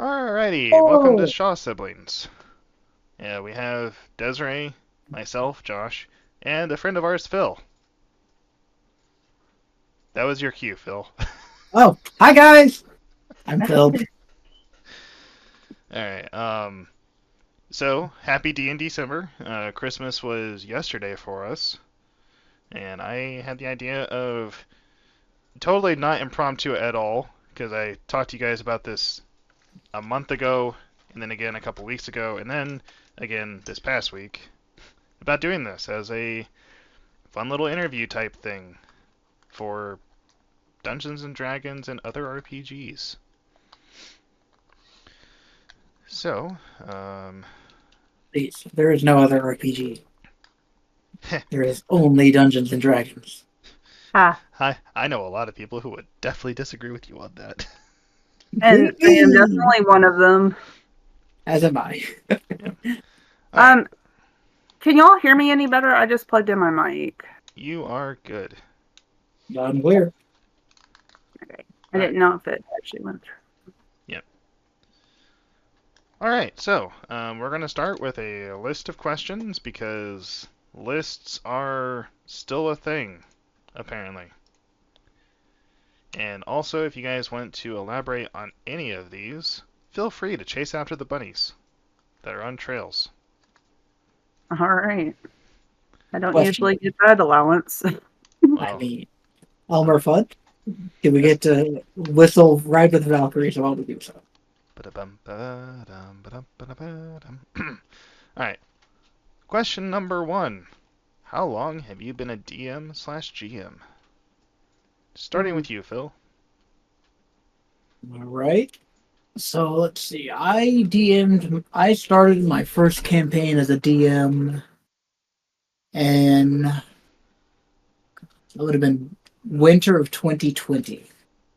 Alrighty, welcome to Oh, Shaw Siblings. Yeah, we have Desiree, myself, Josh, and a friend of ours, Phil. That was your cue, Phil. oh, hi guys. I'm Phil. Alright, so happy D&December. Christmas was yesterday for us, and I had the idea of totally not impromptu at all, because I talked to you guys about this a month ago, and then again a couple weeks ago, and then again this past week, about doing this as a fun little interview type thing for Dungeons and Dragons and other RPGs. So, Please, there is no other RPG. There is only Dungeons and Dragons. Ah, I know a lot of people who would definitely disagree with you on that. and I am definitely one of them. As am I. Yep. All right, Um, can y'all hear me any better? I just plugged in my mic. you are good. I'm clear. Okay. I All right. didn't know if it actually went through. Yep. All right. So, we're gonna start with a list of questions because lists are still a thing, apparently. And also, if you guys want to elaborate on any of these, feel free to chase after the bunnies that are on trails. All right. I don't Question. usually get that allowance. I Well, mean, Elmer Fudd. Did we that's get to whistle ride with the Valkyries while we do so? Alright, question number one. How long have you been a DM/GM? Starting with you, Phil. All right. So let's see. I started my first campaign as a DM, and that would have been winter of 2020.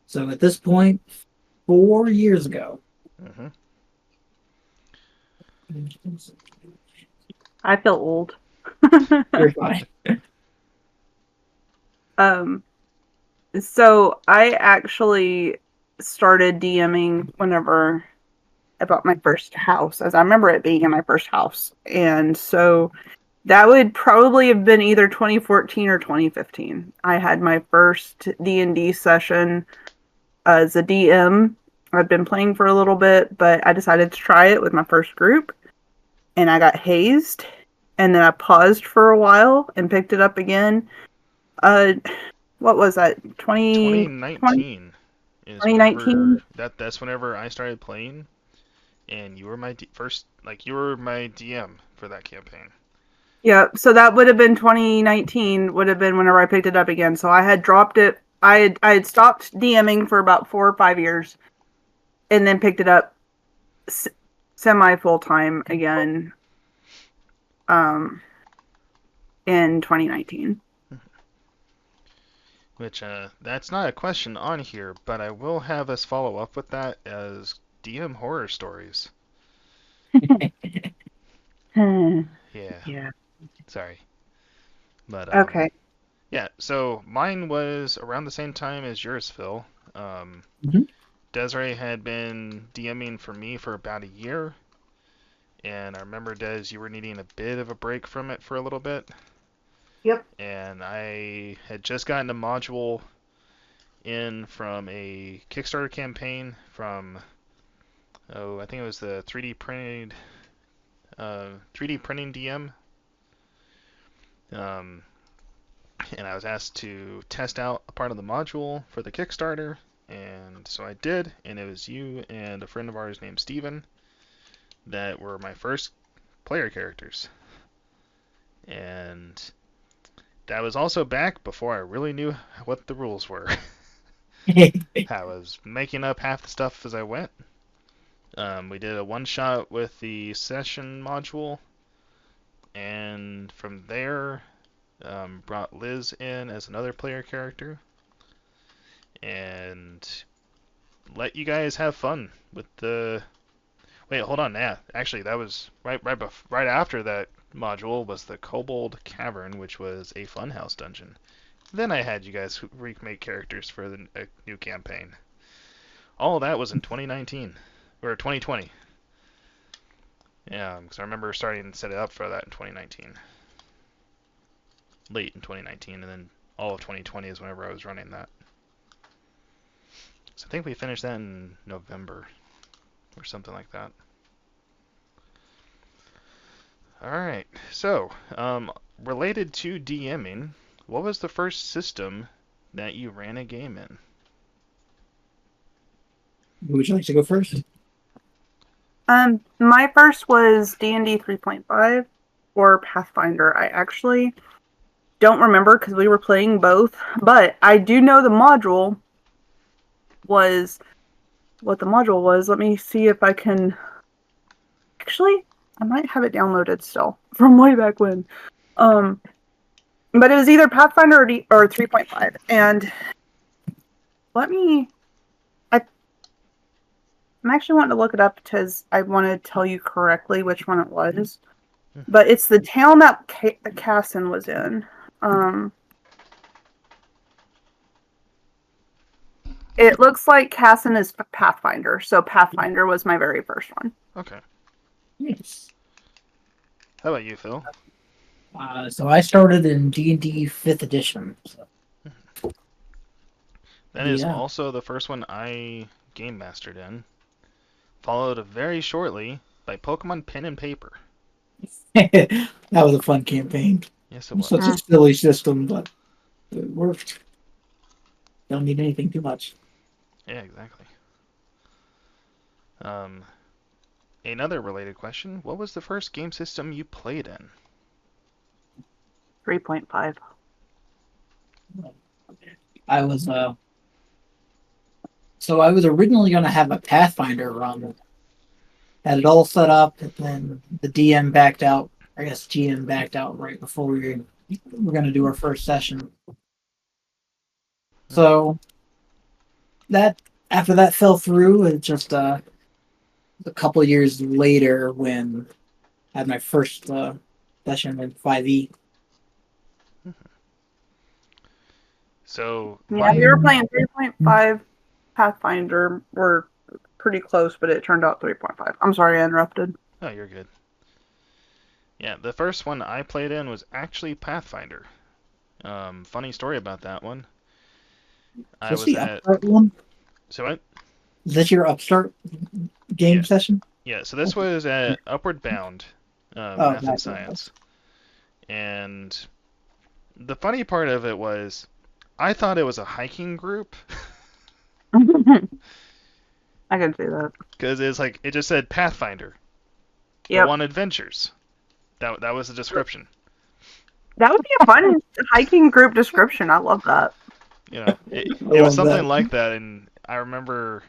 So at this point, 4 years ago. Mm-hmm. I feel old. You're fine. um, so I actually started DMing whenever I bought my first house, as I remember it being in my first house. And so that would probably have been either 2014 or 2015. I had my first D&D session as a DM. I'd been playing for a little bit, but I decided to try it with my first group, and I got hazed, and then I paused for a while and picked it up again. Uh, what was that? 2020, 2019 is whenever 2019? that's whenever I started playing, and you were my first, like you were my DM for that campaign. Yeah, so that would have been 2019, would have been whenever I picked it up again. So I had dropped it. I had stopped DMing for about 4 or 5 years, and then picked it up semi full time again um in 2019. Which that's not a question on here, but I will have us follow up with that as DM horror stories. Yeah, Yeah. sorry. But Okay. yeah, so mine was around the same time as yours, Phil. Um, Mhm. Desiree had been DMing for me for about a year, and I remember, Des, you were needing a bit of a break from it for a little bit, Yep. and I had just gotten a module in from a Kickstarter campaign from, oh, I think it was the 3D printing DM. Um, and I was asked to test out a part of the module for the Kickstarter, and so I did, and it was you and a friend of ours named Steven that were my first player characters. And that was also back before I really knew what the rules were. I was making up half the stuff as I went. We did a one shot with the session module, and from there, brought Liz in as another player character, and let you guys have fun with the. Wait, hold on. Yeah, actually, that was right after that module was the Kobold Cavern, which was a funhouse dungeon. Then I had you guys remake characters for the new campaign. All of that was in 2019, or 2020. Yeah, because I remember starting to set it up for that in 2019, late in 2019, and then all of 2020 is whenever I was running that. So I think we finished that in November or something like that. All right. So, related to DMing, what was the first system that you ran a game in? Would you like to go first? My first was D&D 3.5 or Pathfinder. I actually don't remember because we were playing both, but I do know the module was what the module was. Let me see if I can. Actually, I might have it downloaded still from way back when. But it was either Pathfinder or 3.5. And let me. I'm actually wanting to look it up because I want to tell you correctly which one it was. But it's the town that Casson was in. It looks like Casson is Pathfinder, so Pathfinder was my very first one. Okay. Yes. How about you, Phil? So I started in D&D 5th edition. So, That is yeah. also the first one I game mastered in, followed very shortly by Pokemon Pen and Paper. That was a fun campaign. Yes, it was. Such a silly system, but it worked. Don't need anything too much. Yeah, exactly. Another related question: what was the first game system you played in? 3.5. I was So I was originally going to have a Pathfinder run. Had it all set up, and then the DM backed out. I guess GM backed out right before we were going to do our first session. So that after that fell through, it just a couple of years later when I had my first session in 5e. So Yeah, my we were playing 3.5 Pathfinder. We're pretty close, but it turned out 3.5. I'm sorry I interrupted. Oh, you're good. Yeah, the first one I played in was actually Pathfinder. Funny story about that one. Is I this was the at Upstart one? so what? Is this your Upstart game Yeah, session? yeah. So this was at Upward Bound, Oh, Math and that's Science, and the funny part of it was I thought it was a hiking group I can see that. because it's like it just said Pathfinder, go Yep. on adventures. That was the description. That would be a fun hiking group description. I love that. You know, I it was love something that. like that, and I remember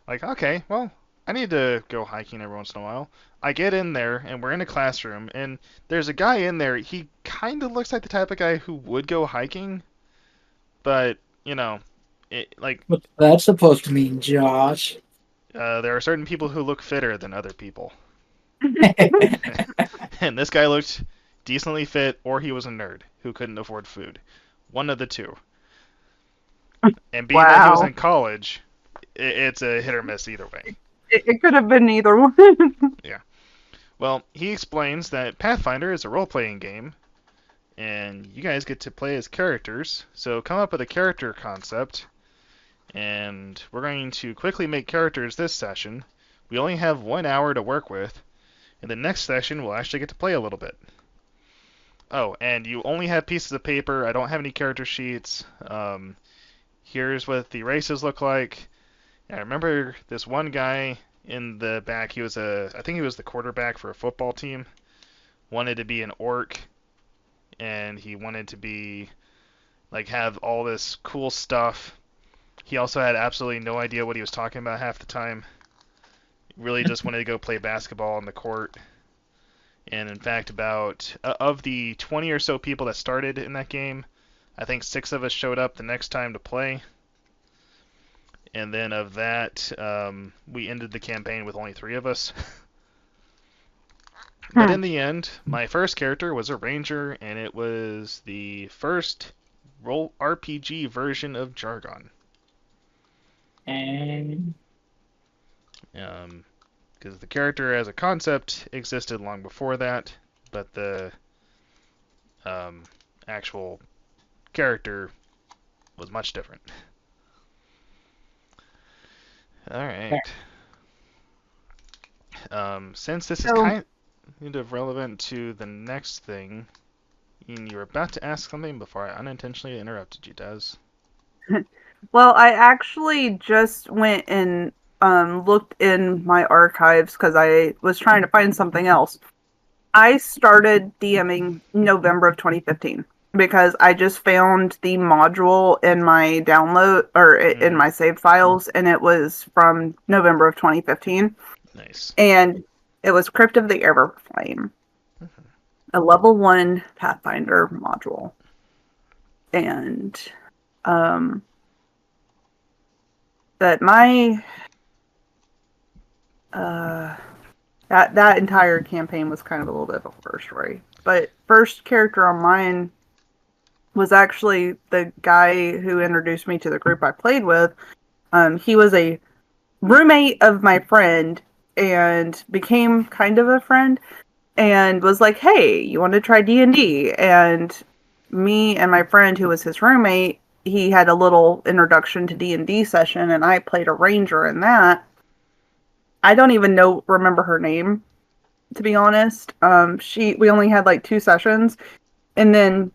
like, okay, well, I need to go hiking every once in a while. I get in there, and we're in a classroom, and there's a guy in there. He kind of looks like the type of guy who would go hiking, but you know, What's that supposed to mean, Josh? there are certain people who look fitter than other people, and this guy looked decently fit, or he was a nerd who couldn't afford food. One of the two. And being that he was Wow. in college, it's a hit or miss either way. It could have been either one. Yeah. Well, he explains that Pathfinder is a role-playing game, and you guys get to play as characters. So come up with a character concept, and we're going to quickly make characters this session. We only have 1 hour to work with, and the next session we'll actually get to play a little bit. Oh, and you only have pieces of paper. I don't have any character sheets. Here's what the races look like. And I remember this one guy in the back. I think he was the quarterback for a football team. Wanted to be an orc, and he wanted to be like have all this cool stuff. He also had absolutely no idea what he was talking about half the time. Really just wanted to go play basketball on the court. And in fact, about of the 20 or so people that started in that game, I think 6 of us showed up the next time to play. And then of that, we ended the campaign with only 3 of us. But in the end, my first character was a ranger, and it was the first role RPG version of Jargon. And Because the character as a concept existed long before that, but the actual character was much different. All right. Since this is So, kind of relevant to the next thing, Ian, you were about to ask something before I unintentionally interrupted you, Des. well, I actually just went and looked in my archives because I was trying to find something else. I started DMing November of 2015 because I just found the module in my download or in my saved files, and it was from November of 2015. Nice. And it was Crypt of the Everflame, a level 1 Pathfinder module. And that my that entire campaign was kind of a little bit of a horror story. But first character on mine was actually the guy who introduced me to the group I played with. He was a roommate of my friend and became kind of a friend and was like, "Hey, you want to try D&D?" And me and my friend who was his roommate, he had a little introduction to D&D session and I played a ranger in that. I don't even remember her name, to be honest. We only had like 2 sessions, and then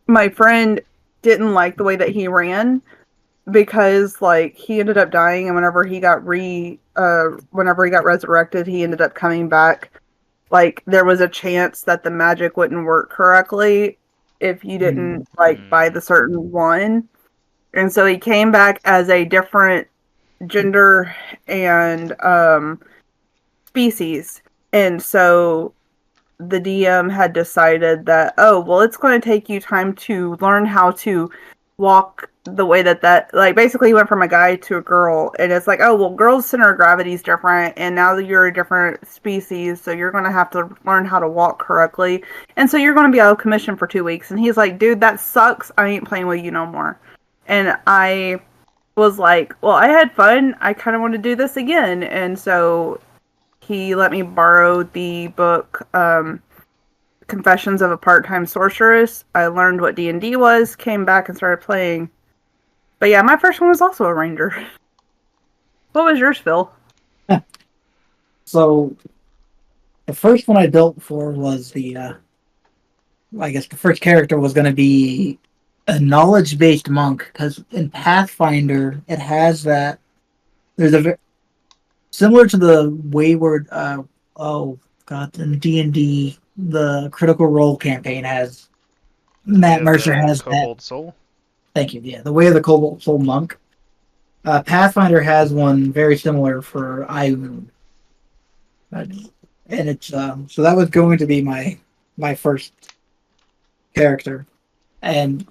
my friend didn't like the way that he ran because like he ended up dying, and whenever he got resurrected, he ended up coming back. Like there was a chance that the magic wouldn't work correctly if you didn't like buy the certain one. And so he came back as a different gender and species. And so the DM had decided that, oh, well, it's going to take you time to learn how to walk the way that like basically he went from a guy to a girl, and it's like, oh, well, girls' center of gravity is different, and now that you're a different species, so you're going to have to learn how to walk correctly, and so you're going to be out of commission for 2 weeks. And he's like, dude, that sucks. I ain't playing with you no more. And I was like, well, I had fun. I kind of want to do this again. And so he let me borrow the book Confessions of a Part-Time Sorceress. I learned what D&D was, came back and started playing. But yeah, my first one was also a ranger. What was yours, Phil? So the first one I built for was I guess the first character was going to be a knowledge-based monk, because in Pathfinder it has that. There's similar to the Wayward. In D&D, the Critical Role campaign has. Matt Mercer has that. Kobold Soul. Thank you. Yeah, the Way of the Kobold Soul Monk. Pathfinder has one very similar for Ioun. And it's so that was going to be my first character, and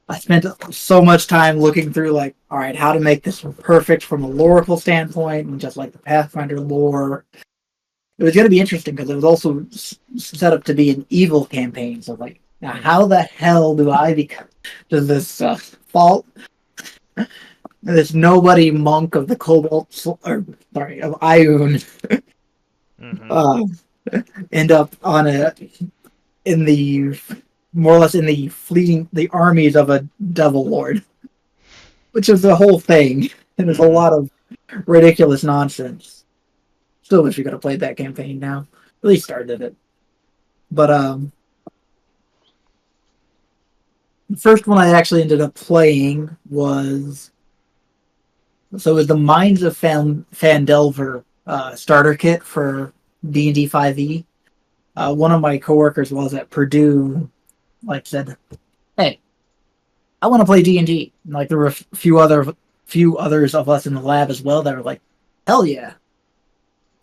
I spent so much time looking through like, all right, how to make this perfect from a loreable standpoint, and just like the Pathfinder lore. It was going to be interesting because it was also set up to be an evil campaign. So like, now how the hell do I become? Does this fault? This nobody monk of the Cobalt, of Ioun, end up in the more or less in the armies of a devil lord, which is the whole thing, and there's a lot of ridiculous nonsense. Still wish we could have played that campaign now. At least started it. But the first one I actually ended up playing was it was the Minds of Phandelver starter kit for D&D 5e. One of my coworkers was at Purdue, like said, "Hey, I want to play D&D." And like there were a few others of us in the lab as well that were like, "Hell yeah!"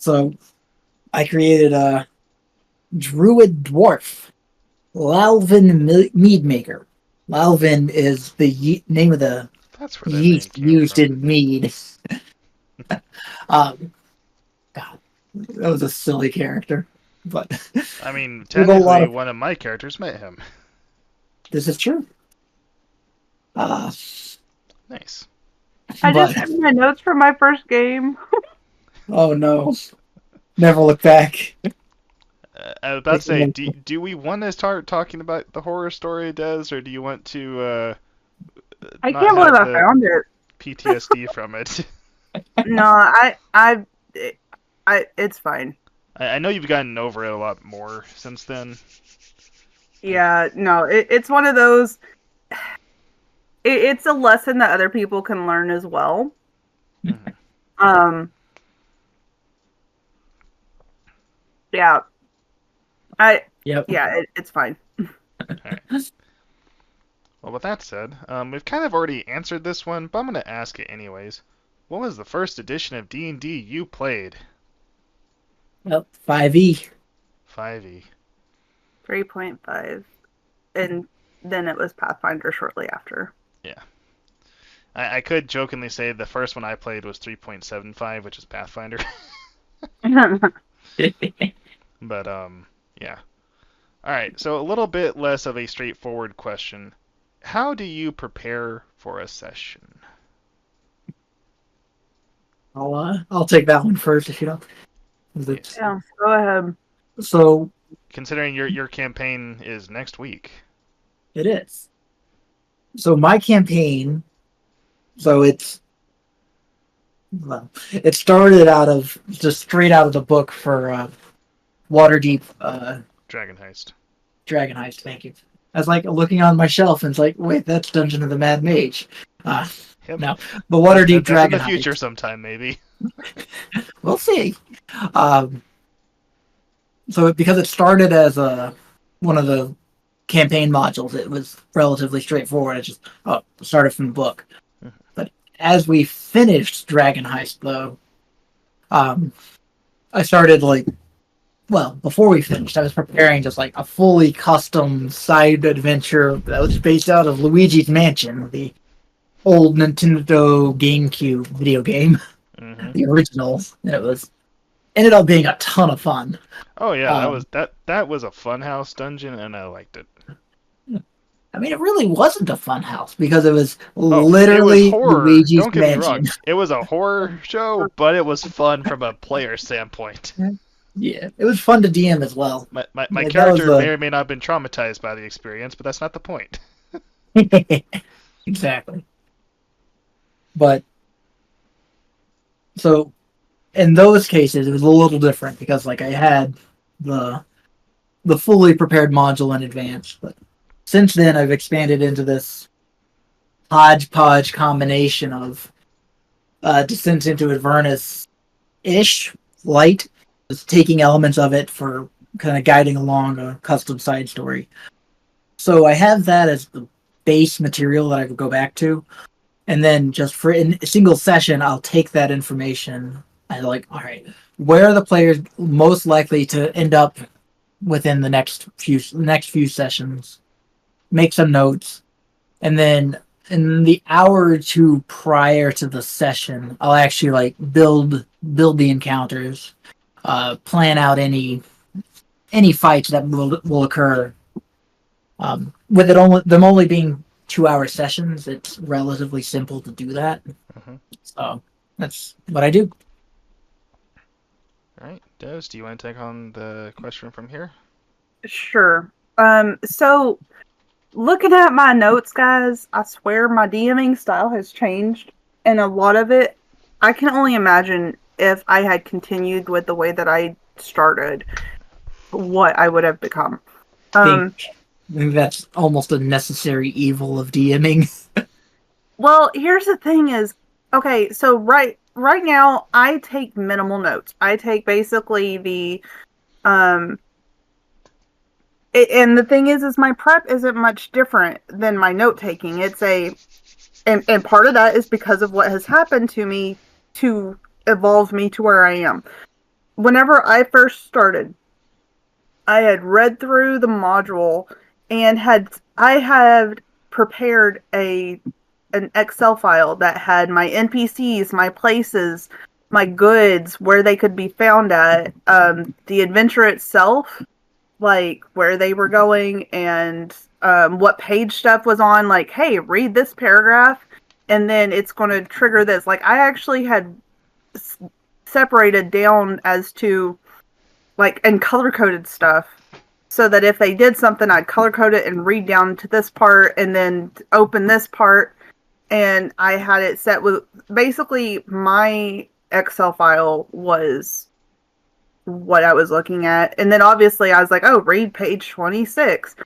So I created a Druid Dwarf, Lalvin Mead Maker. Lalvin is the name of the yeast used in mead. God, that was a silly character, but I mean, technically, one of my characters met him. This is true. Nice. I just But have my notes from my first game. oh no, never look back. I was about to say, do we want to start talking about the horror story, Des, or do you want to I not can't believe have I the found it. PTSD from it? No, it's fine. I know you've gotten over it a lot more since then. Yeah, no, it's one of those. It's a lesson that other people can learn as well. Mhm. Um, yeah, Yep. it's fine. Well, with that said, we've kind of already answered this one, but I'm going to ask it anyways. What was the first edition of D&D you played? Well, 5e. 5e. 3.5, and then it was Pathfinder shortly after. Yeah. I could jokingly say the first one I played was 3.75, which is Pathfinder. But, yeah. Alright, so a little bit less of a straightforward question. How do you prepare for a session? I'll take that one first if you don't. Yeah, go ahead. So Considering your campaign is next week. it is. So my campaign, so it started out of just straight out of the book for Waterdeep Dragon Heist. Dragon Heist. Thank you. I was like looking on my shelf and it's like, wait, that's Dungeon of the Mad Mage. Yep. No, the Waterdeep That's in Dragon the future Heist. sometime, maybe. We'll see. Um, so because it started as one of the campaign modules, it was relatively straightforward. It just started from the book. But as we finished Dragon Heist, though, I started before we finished, I was preparing just like a fully custom side adventure that was based out of Luigi's Mansion, the old Nintendo GameCube video game, Mm-hmm. the original, and it ended up being a ton of fun. Oh yeah, that was a funhouse dungeon, and I liked it. I mean, it really wasn't a fun house because it was Oh, it was literally horror. Luigi's Don't get me Mansion. wrong. It was a horror show, but it was fun from a player standpoint. Yeah, it was fun to DM as well. My Yeah, character may or may not have been traumatized by the experience, but that's not the point. Exactly. But so in those cases, it was a little different because like I had the fully prepared module in advance, but since then I've expanded into this hodgepodge combination of Descent into Avernus ish light, just taking elements of it for kind of guiding along a custom side story. So I have that as the base material that I could go back to, and then just for in a single session, I'll take that information and all right, where are the players most likely to end up within the next few sessions? Make some notes, and then in the hour or two prior to the session, I'll actually build the encounters, plan out any fights that will occur. With them only being 2-hour sessions, it's relatively simple to do that. Mm-hmm. So that's what I do. All right, Des, do you want to take on the question from here? Sure. So looking at my notes, guys, I swear my DMing style has changed, and a lot of it, I can only imagine if I had continued with the way that I started, what I would have become. I think that's almost a necessary evil of DMing. Well, here's the thing is, okay, so right now I take minimal notes. I take basically and the thing is my prep isn't much different than my note taking. And part of that is because of what has happened to me to evolve me to where I am. Whenever I first started, I had read through the module and I had prepared an Excel file that had my NPCs, my places, my goods, where they could be found at, the adventure itself, like where they were going and what page stuff was on, like, hey, read this paragraph and then it's going to trigger this. Like, I actually had separated down as to, like, and color coded stuff so that if they did something, I'd color code it and read down to this part and then open this part. And I had it set with basically my Excel file was what I was looking at. And then obviously I was like, oh, read page 26.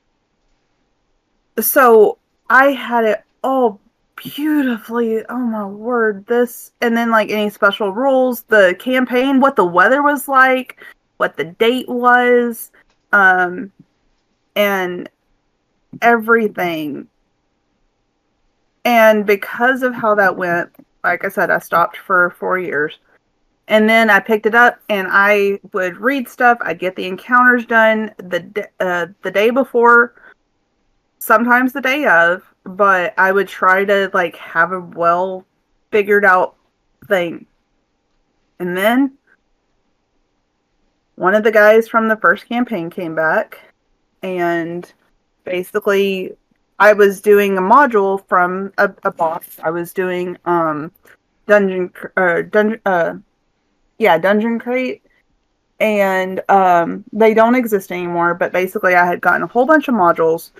So I had it all beautifully. Oh my word. This, and then like any special rules, the campaign, what the weather was like, what the date was, and everything. And because of how that went, like I said, I stopped for 4 years. And then I picked it up and I would read stuff. I'd get the encounters done the day before, sometimes the day of, but I would try to like have a well figured out thing. And then one of the guys from the first campaign came back, and basically I was doing a module from a boss. I was doing dungeon crate, and they don't exist anymore, but basically I had gotten a whole bunch of modules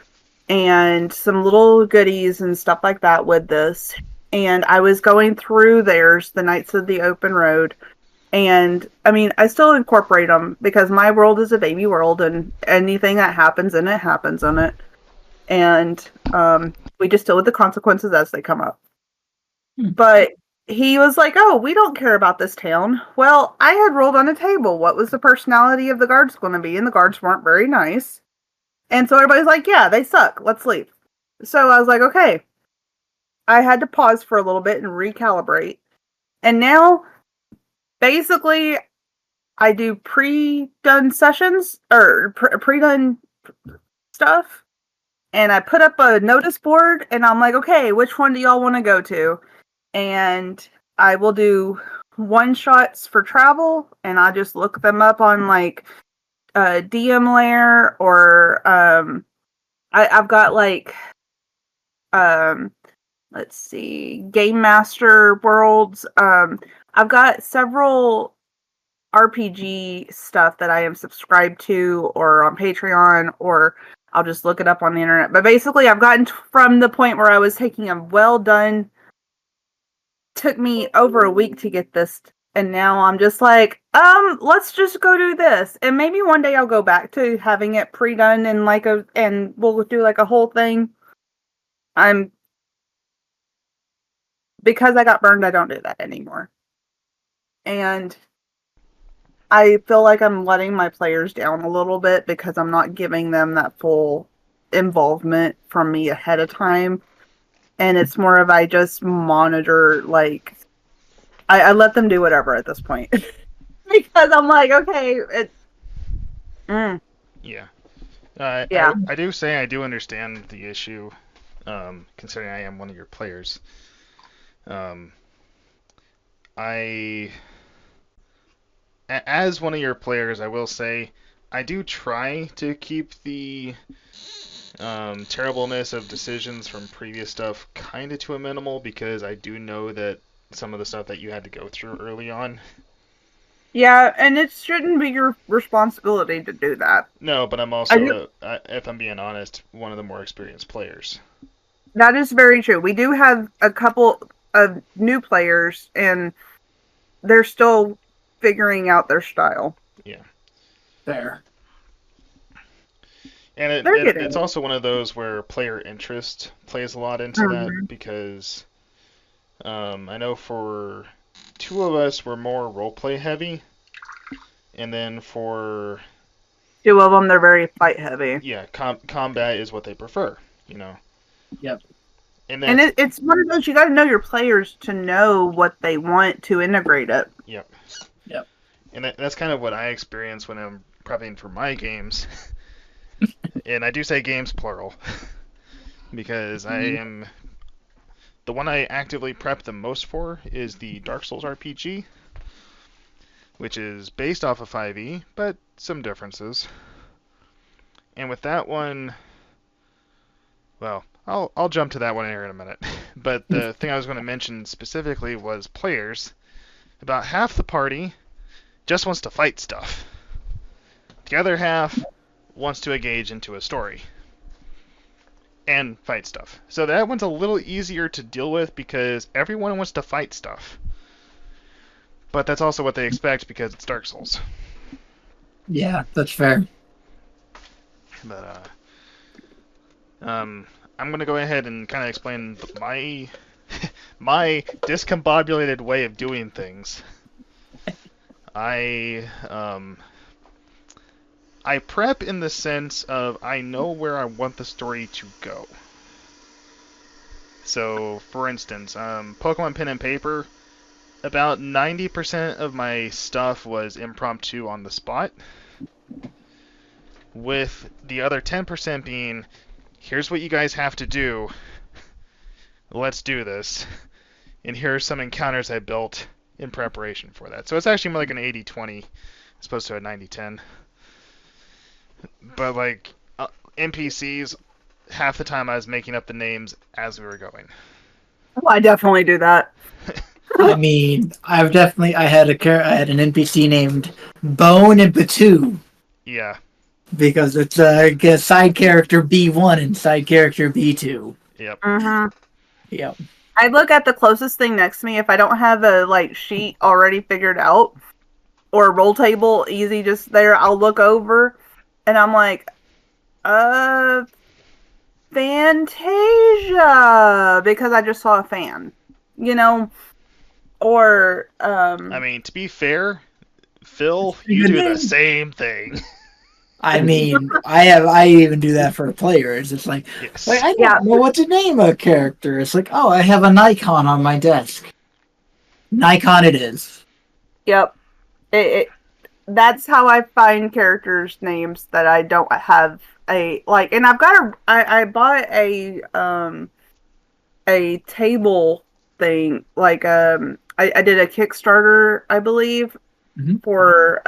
and some little goodies and stuff like that with this, and I was going through theirs, the Knights of the Open Road. And I mean, I still incorporate them because my world is a baby world, and anything that happens in it happens in it. And we just deal with the consequences as they come up. But he was like, oh, we don't care about this town. Well, I had rolled on a table what was the personality of the guards going to be, and the guards weren't very nice. And so everybody's like, yeah, they suck. Let's leave. So I was like, okay. I had to pause for a little bit and recalibrate. And now, basically, I do pre-done sessions, or pre-done stuff. And I put up a notice board, and I'm like, okay, which one do y'all want to go to? And I will do one-shots for travel, and I just look them up on, like, DM Lair, or I've got, like, let's see, Game Master Worlds. I've got several RPG stuff that I am subscribed to, or on Patreon, or I'll just look it up on the internet. But basically, I've gotten from the point where I was taking a well done, took me over a week to get this, and now I'm just like, let's just go do this. And maybe one day I'll go back to having it pre-done and we'll do like a whole thing. Because I got burned, I don't do that anymore. And I feel like I'm letting my players down a little bit because I'm not giving them that full involvement from me ahead of time. And it's more of I just monitor, like, I let them do whatever at this point. Because I'm like, okay, Yeah. Yeah. I do say I do understand the issue, considering I am one of your players. As one of your players, I will say I do try to keep the terribleness of decisions from previous stuff kind of to a minimal, because I do know that some of the stuff that you had to go through early on. Yeah, and it shouldn't be your responsibility to do that. No, but I'm also, if I'm being honest, one of the more experienced players. That is very true. We do have a couple of new players, and they're still figuring out their style. Yeah. Fair. And it's also one of those where player interest plays a lot into that, because I know for two of us, we're more roleplay heavy, and then for two of them, they're very fight heavy. Yeah, combat is what they prefer, you know. Yep. And it's one of those, you got to know your players to know what they want to integrate it. Yep. Yep. And that's kind of what I experience when I'm prepping for my games. And I do say games plural, because I am the one I actively prep the most for is the Dark Souls RPG, which is based off of 5e, but some differences. And with that one, well, I'll jump to that one here in a minute. But the thing I was going to mention specifically was players. About half the party just wants to fight stuff. The other half wants to engage into a story and fight stuff. So that one's a little easier to deal with because everyone wants to fight stuff. But that's also what they expect because it's Dark Souls. Yeah, that's fair. But I'm gonna go ahead and kind of explain my my discombobulated way of doing things. I prep in the sense of I know where I want the story to go. So, for instance, Pokemon Pen and Paper, about 90% of my stuff was impromptu on the spot, with the other 10% being, here's what you guys have to do, let's do this, and here are some encounters I built in preparation for that. So it's actually more like an 80-20 as opposed to a 90-10. But like NPCs, half the time I was making up the names as we were going. Oh, I definitely do that. I mean, I had an NPC named Bone and Batu Yeah. because it's a side character B1 and side character B2. Yep. Mm-hmm. Yep. I look at the closest thing next to me. If I don't have a sheet already figured out or a roll table easy just there, I'll look over and I'm like, Fantasia, because I just saw a fan, or I mean, to be fair, Phil, you do the same thing. I mean, I even do that for players. It's like, Yes. I don't know what to name a character. It's like, oh, I have a Nikon on my desk. Nikon it is. Yep. That's how I find characters' names that I don't have and I've got I bought a table thing, I did a Kickstarter, I believe, for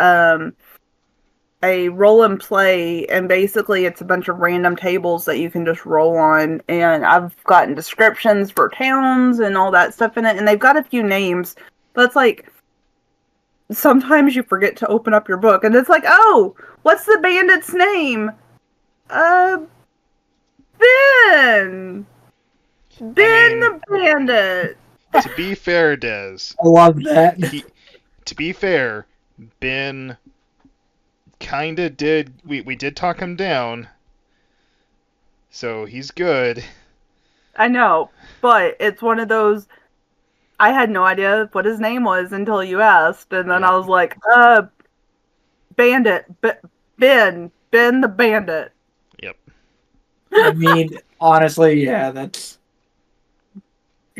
a roll and play, and basically it's a bunch of random tables that you can just roll on, and I've gotten descriptions for towns and all that stuff in it, and they've got a few names, but it's like sometimes you forget to open up your book, and it's like, oh, what's the bandit's name? Ben! The Bandit! To be fair, Des. I love that. To be fair, Ben kinda did... We did talk him down, so he's good. I know, but it's one of those... I had no idea what his name was until you asked, and then I was like, Bandit. Ben the Bandit. Yep. I mean, honestly, yeah, that's...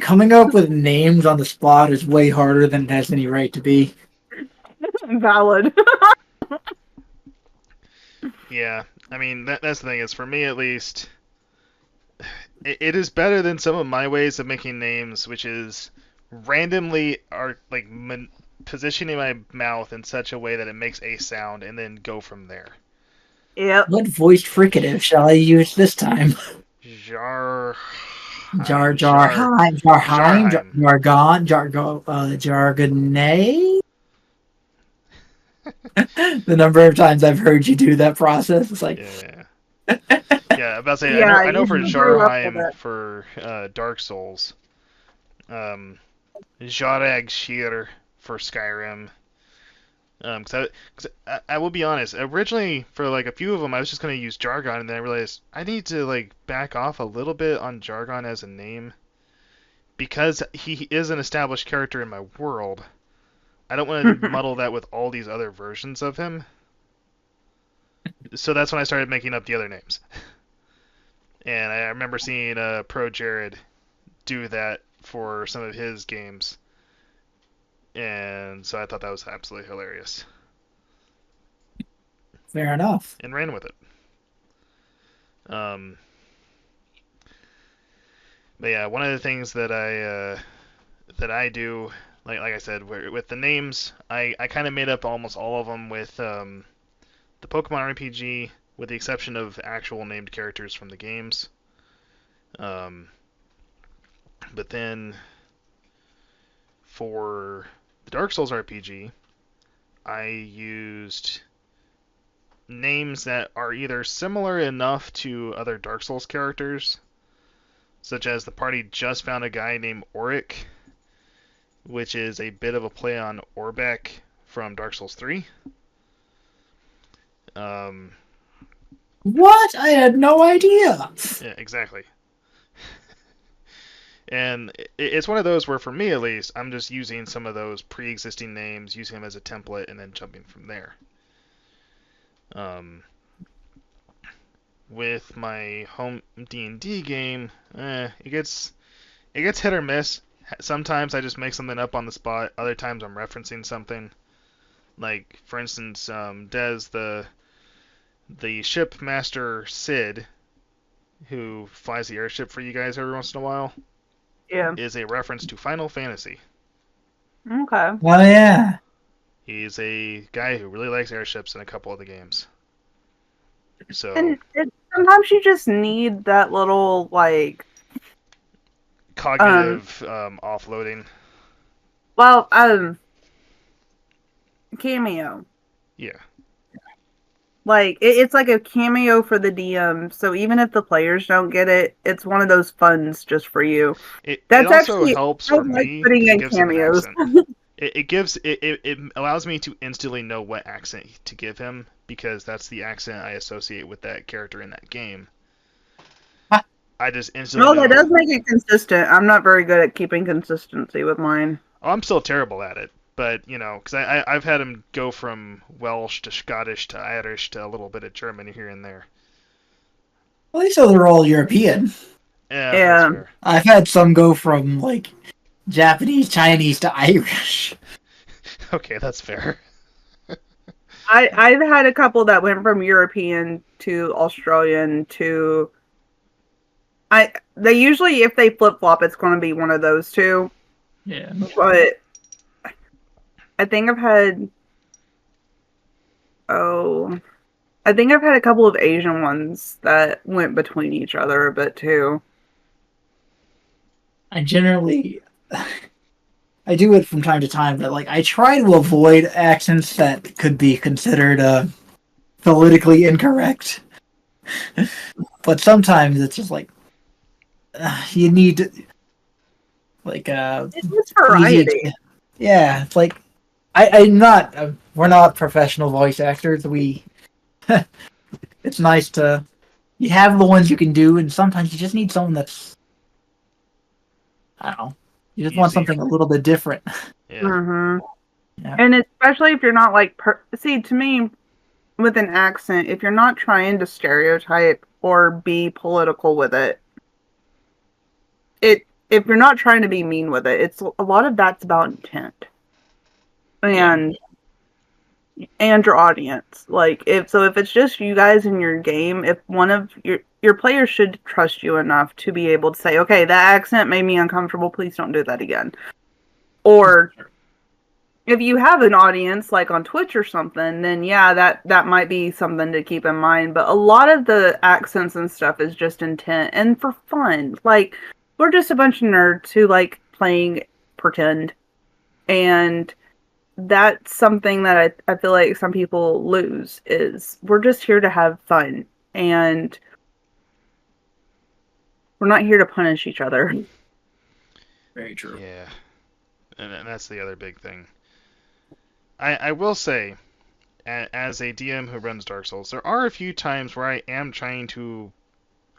Coming up with names on the spot is way harder than it has any right to be. Valid. Yeah, I mean, that's the thing, is for me at least, it is better than some of my ways of making names, which is randomly positioning my mouth in such a way that it makes a sound and then go from there. Yep. What voiced fricative shall I use this time? Jargon, Jargonet? The number of times I've heard you do that process, it's like... Yeah. Yeah, about to say, I know for Jarheim, for Dark Souls, Jarag Shir for Skyrim. Because I will be honest, originally for a few of them I was just going to use Jargon, and then I realized I need to back off a little bit on Jargon as a name, because he is an established character in my world. I don't want to muddle that with all these other versions of him. So that's when I started making up the other names. And I remember seeing Pro Jared do that for some of his games. And so I thought that was absolutely hilarious. Fair enough. And ran with it. But yeah, one of the things that I do, like I said, with the names, I kind of made up almost all of them with the Pokemon RPG, with the exception of actual named characters from the games. But then for the Dark Souls RPG, I used names that are either similar enough to other Dark Souls characters, such as the party just found a guy named Auric, which is a bit of a play on Orbeck from Dark Souls 3. What? I had no idea. Yeah, exactly. And it's one of those where, for me at least, I'm just using some of those pre-existing names, using them as a template, and then jumping from there. With my home D&D game, it gets hit or miss. Sometimes I just make something up on the spot. Other times I'm referencing something. Like, for instance, the ship master Sid, who flies the airship for you guys every once in a while, Yeah. is a reference to Final Fantasy. Okay. Oh yeah. He's a guy who really likes airships in a couple of the games. So And sometimes you just need that little, like, cognitive offloading. well, cameo. Yeah. Like, it's like a cameo for the DM, so even if the players don't get it, it's one of those funds just for you. It That's also actually, helps I for like me putting because it in gives him an cameos. accent. It allows me to instantly know what accent to give him, because that's the accent I associate with that character in that game. I just instantly No, know. that does make it consistent. I'm not very good at keeping consistency with mine. Oh, I'm still terrible at it, but because I've had him go from Welsh to Scottish to Irish to a little bit of German here and there. Well, they say they're all European. Yeah, that's Yeah. fair. I've had some go from like Japanese, Chinese to Irish. Okay, that's fair. I've had a couple that went from European to Australian to they usually, if they flip flop, it's going to be one of those two. Yeah. But I think I've had a couple of Asian ones that went between each other a bit too. I generally I do it from time to time, but like I try to avoid accents that could be considered politically incorrect. But sometimes it's just like you need to, like It's just variety. yeah, it's like I'm not we're not professional voice actors. We it's nice to you have the ones you can do, and sometimes you just need someone that's I don't know. You just want Easier. something a little bit different. Yeah. Mm-hmm. Yeah. And especially if you're not like see, to me, with an accent, if you're not trying to stereotype or be political with it, if you're not trying to be mean with it, it's a lot of that's about intent and your audience. Like if it's just you guys in your game, if one of your players should trust you enough to be able to say, okay, that accent made me uncomfortable, please don't do that again. Or if you have an audience like on Twitch or something, then yeah, that might be something to keep in mind. But a lot of the accents and stuff is just intent and for fun. Like, we're just a bunch of nerds who like playing pretend. And that's something that I feel like some people lose, is we're just here to have fun. And we're not here to punish each other. Very true. Yeah. And that's the other big thing. I will say, as a DM who runs Dark Souls, there are a few times where I am trying to...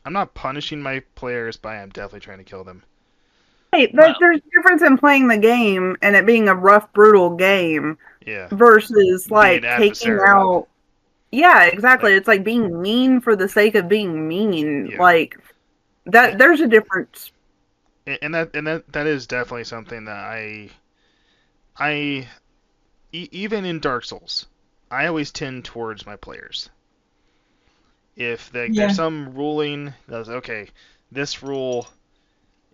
I'm not punishing my players, but I am definitely trying to kill them. Hey, there's a difference in playing the game and it being a rough, brutal game Yeah. versus like taking adversarial. out. Yeah, exactly. It's like being mean for the sake of being mean. Yeah. Like that. There's a difference. And that is definitely something that even in Dark Souls, I always tend towards my players. If there's some ruling that's okay, this rule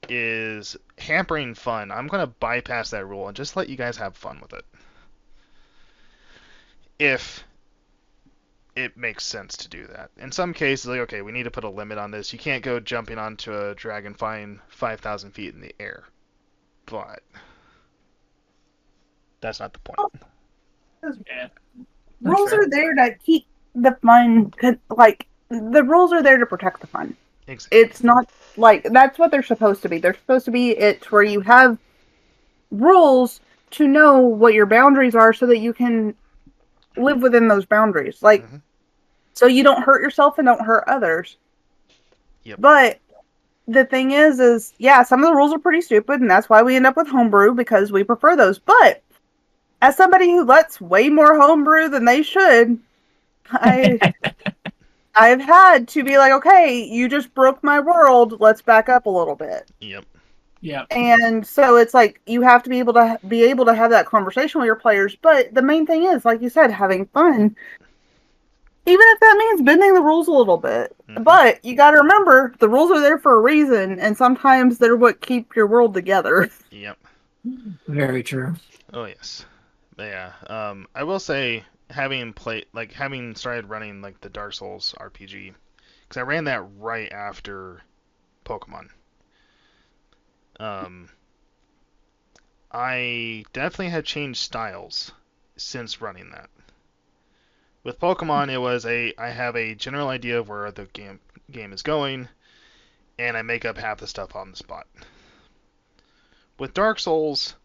is hampering fun, I'm gonna bypass that rule and just let you guys have fun with it. If it makes sense to do that. In some cases, like, okay, we need to put a limit on this. You can't go jumping onto a dragon flying 5,000 feet in the air. But that's not the point. Yeah. Rules fair. are there to keep the fun, like, the rules are there to protect the fun. Exactly. It's not, like, that's what they're supposed to be. They're supposed to be, it's where you have rules to know what your boundaries are so that you can live within those boundaries. Like, Mhm. so you don't hurt yourself and don't hurt others. Yep. But the thing is, yeah, some of the rules are pretty stupid, and that's why we end up with homebrew, because we prefer those. But as somebody who lets way more homebrew than they should, I've had to be like, okay, you just broke my world. Let's back up a little bit. Yep. Yeah. And so it's like you have to be able to have that conversation with your players. But the main thing is, like you said, having fun. Even if that means bending the rules a little bit. Mhm. But you got to remember, the rules are there for a reason, and sometimes they're what keep your world together. Yep. Very true. Oh yes. But yeah. I will say, having started running like the Dark Souls RPG, because I ran that right after Pokemon. I definitely had changed styles since running that. With Pokemon, it was I have a general idea of where the game is going, and I make up half the stuff on the spot. With Dark Souls,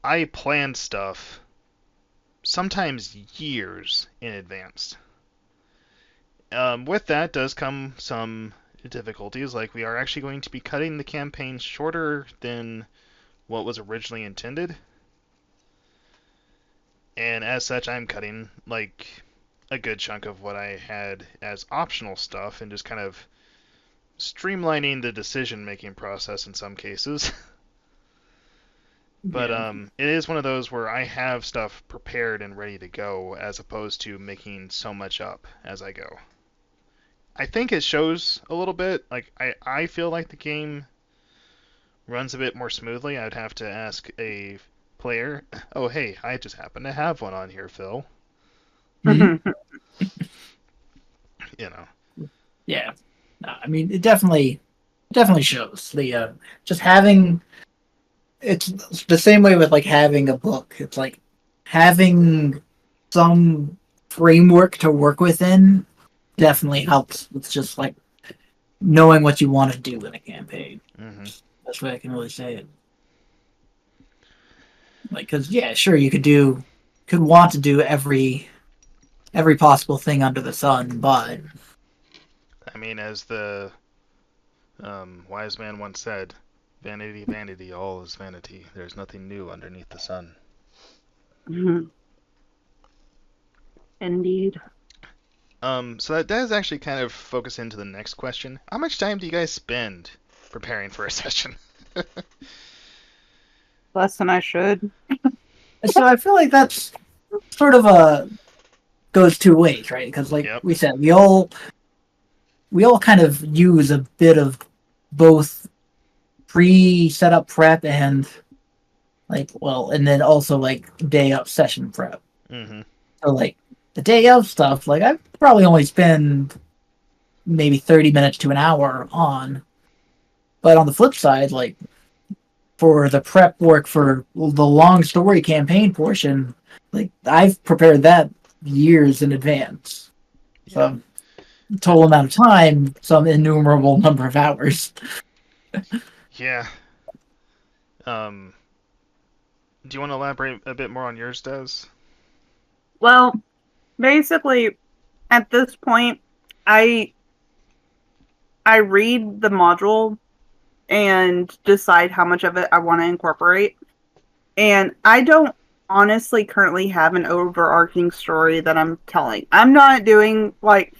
I plan stuff sometimes years in advance. With that does come some difficulties, like we are actually going to be cutting the campaign shorter than what was originally intended. And as such, I'm cutting like a good chunk of what I had as optional stuff and just kind of streamlining the decision-making process in some cases. But Yeah. it is one of those where I have stuff prepared and ready to go, as opposed to making so much up as I go. I think it shows a little bit. Like I feel like the game runs a bit more smoothly. I'd have to ask a player. Oh hey, I just happen to have one on here, Phil. Mhm. You know. Yeah. No, I mean, it definitely shows the just having. It's the same way with like having a book. It's like having some framework to work within definitely helps. It's just like knowing what you want to do in a campaign. Mm-hmm. That's the way I can really say it. Like, because yeah, sure, you could want to do every possible thing under the sun, but I mean, as the wise man once said, "Vanity, vanity, all is vanity. There's nothing new underneath the sun." Indeed. So that does actually kind of focus into the next question. How much time do you guys spend preparing for a session? Less than I should. so I feel like that's sort of a goes two ways, right? Because like Yep. we said, we all kind of use a bit of both pre-setup prep and and then also like day of session prep. Mm-hmm. So like the day of stuff, like I probably only spend maybe 30 minutes to an hour on. But on the flip side, like for the prep work for the long story campaign portion, like I've prepared that years in advance. Yeah. So total amount of time, some innumerable number of hours. Yeah. Do you want to elaborate a bit more on yours, Des? Well, basically, at this point, I read the module and decide how much of it I want to incorporate. And I don't honestly currently have an overarching story that I'm telling. I'm not doing like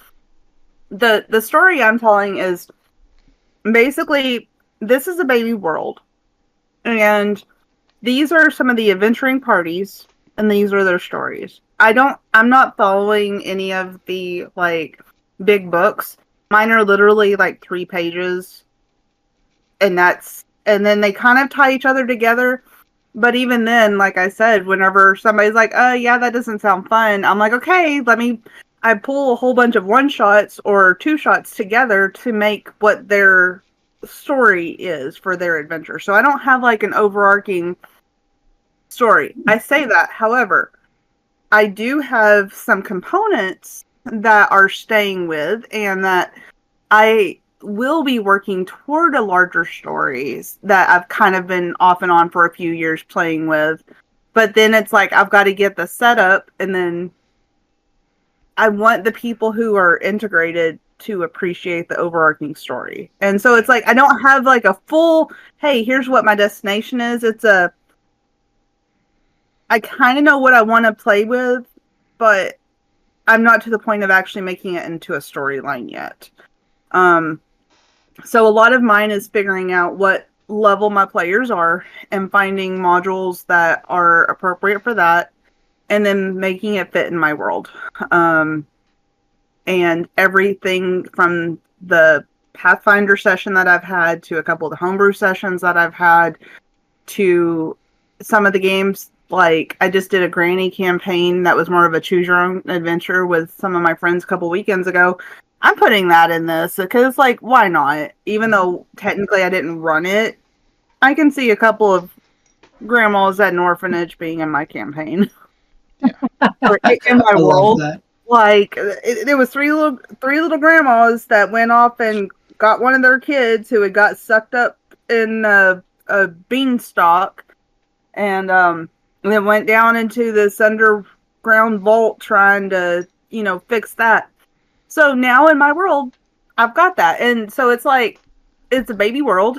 the story I'm telling is basically this is a baby world. And these are some of the adventuring parties and these are their stories. I'm not following any of the like big books. Mine are literally like 3 pages and then they kind of tie each other together. But even then, like I said, whenever somebody's like, "Oh yeah, that doesn't sound fun," I'm like, "Okay, I pull a whole bunch of one shots or two shots together to make what their story is for their adventure. So I don't have like an overarching story. I say that, however, I do have some components that are staying with and that I will be working toward a larger stories that I've kind of been off and on for a few years playing with. But then it's like I've got to get the setup, and then I want the people who are integrated to appreciate the overarching story. And so it's like I don't have like a full, hey, here's what my destination is. I kind of know what I want to play with, but I'm not to the point of actually making it into a storyline yet. So a lot of mine is figuring out what level my players are and finding modules that are appropriate for that, and then making it fit in my world. And everything from the Pathfinder session that I've had to a couple of the homebrew sessions that I've had to some of the games, like I just did a granny campaign that was more of a choose your own adventure with some of my friends a couple weekends ago. I'm putting that in this because, like, why not? Even though technically I didn't run it, I can see a couple of grandmas at an orphanage being in my campaign. Or in my I love world. that. Like, there was three little grandmas that went off and got one of their kids who had got sucked up in a beanstalk, and then went down into this underground vault trying to, fix that. So now in my world, I've got that. And so it's like, it's a baby world.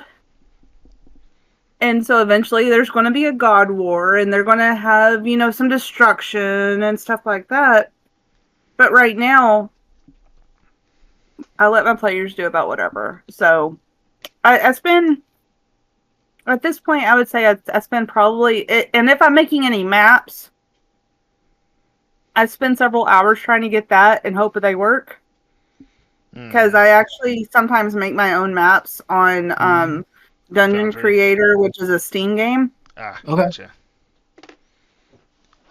And so eventually there's going to be a god war and they're going to have, some destruction and stuff like that. But right now, I let my players do about whatever. So I spend, at this point, I would say I spend probably, and if I'm making any maps, I spend several hours trying to get that and hope that they work. Because I actually sometimes make my own maps on Dungeon Foundry. Creator, which is a Steam game. Ah, Okay. gotcha.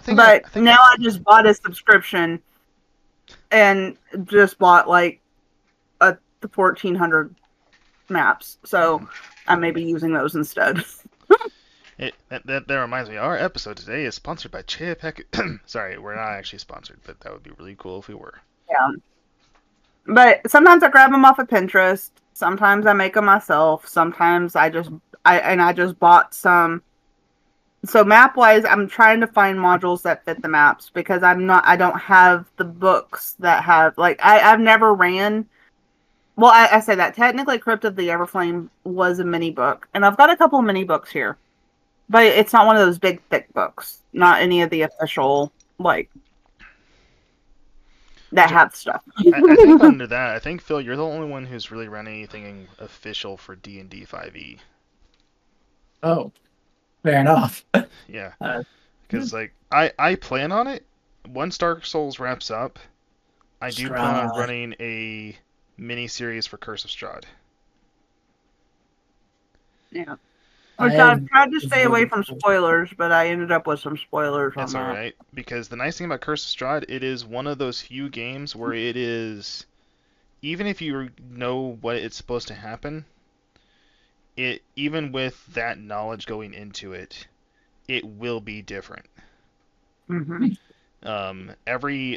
But now I just bought a subscription and just bought like the 1,400 maps. So I may be using those instead. That reminds me, our episode today is sponsored by Chia Packet. Sorry, we're not actually sponsored, but that would be really cool if we were. Yeah. But sometimes I grab them off of Pinterest. Sometimes I make them myself. Sometimes I just bought some. So map wise, I'm trying to find modules that fit the maps because I don't have the books that have, like, I've never ran. Well, I say that technically Crypt of the Everflame was a mini book, and I've got a couple of mini books here, but it's not one of those big thick books. Not any of the official, like, that have stuff. I think under that, I think, Phil, you're the only one who's really run anything official for D&D 5e. Oh, fair enough. Yeah. Because, like, I plan on it. Once Dark Souls wraps up, I do plan on running a mini-series for Curse of Strahd. Yeah. Which I've tried to stay away from spoilers, but I ended up with some spoilers on that. That's alright, because the nice thing about Curse of Strahd, it is one of those few games where it is, even if you know what it's supposed to happen, even with that knowledge going into it, it will be different. Mm-hmm.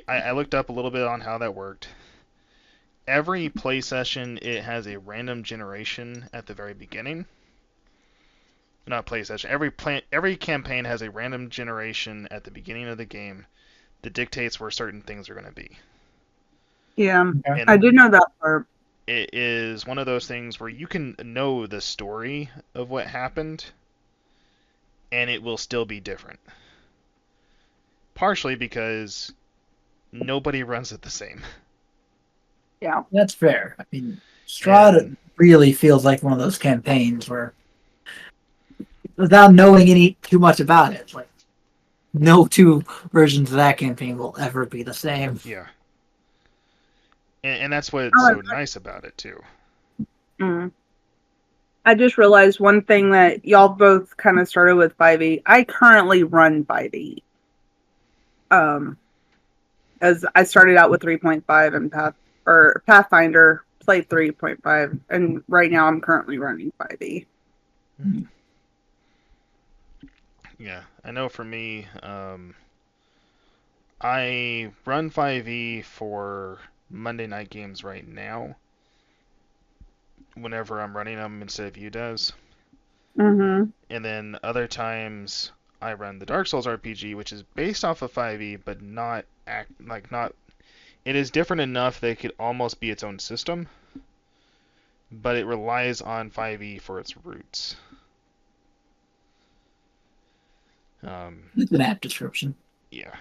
I looked up a little bit on how that worked. Every play session, it has a random generation at the very beginning. Not play session. Every campaign has a random generation at the beginning of the game that dictates where certain things are going to be. Yeah, And I did know that part. It is one of those things where you can know the story of what happened, and it will still be different. Partially because nobody runs it the same. Yeah, that's fair. I mean, Strahd really feels like one of those campaigns where, without knowing too much about it, like, no two versions of that campaign will ever be the same. Yeah. And that's what's so nice about it, too. Mm. I just realized one thing that y'all both kind of started with 5e. I currently run 5e. As I started out with 3.5 and Pathfinder, played 3.5, and right now I'm currently running 5e. Yeah, I know for me, I run 5e for Monday night games right now. Whenever I'm running them instead of you does. Mm-hmm. And then other times I run the Dark Souls RPG, which is based off of 5e, but not not. It is different enough that it could almost be its own system, but it relies on 5e for its roots. It's an apt description. Yeah.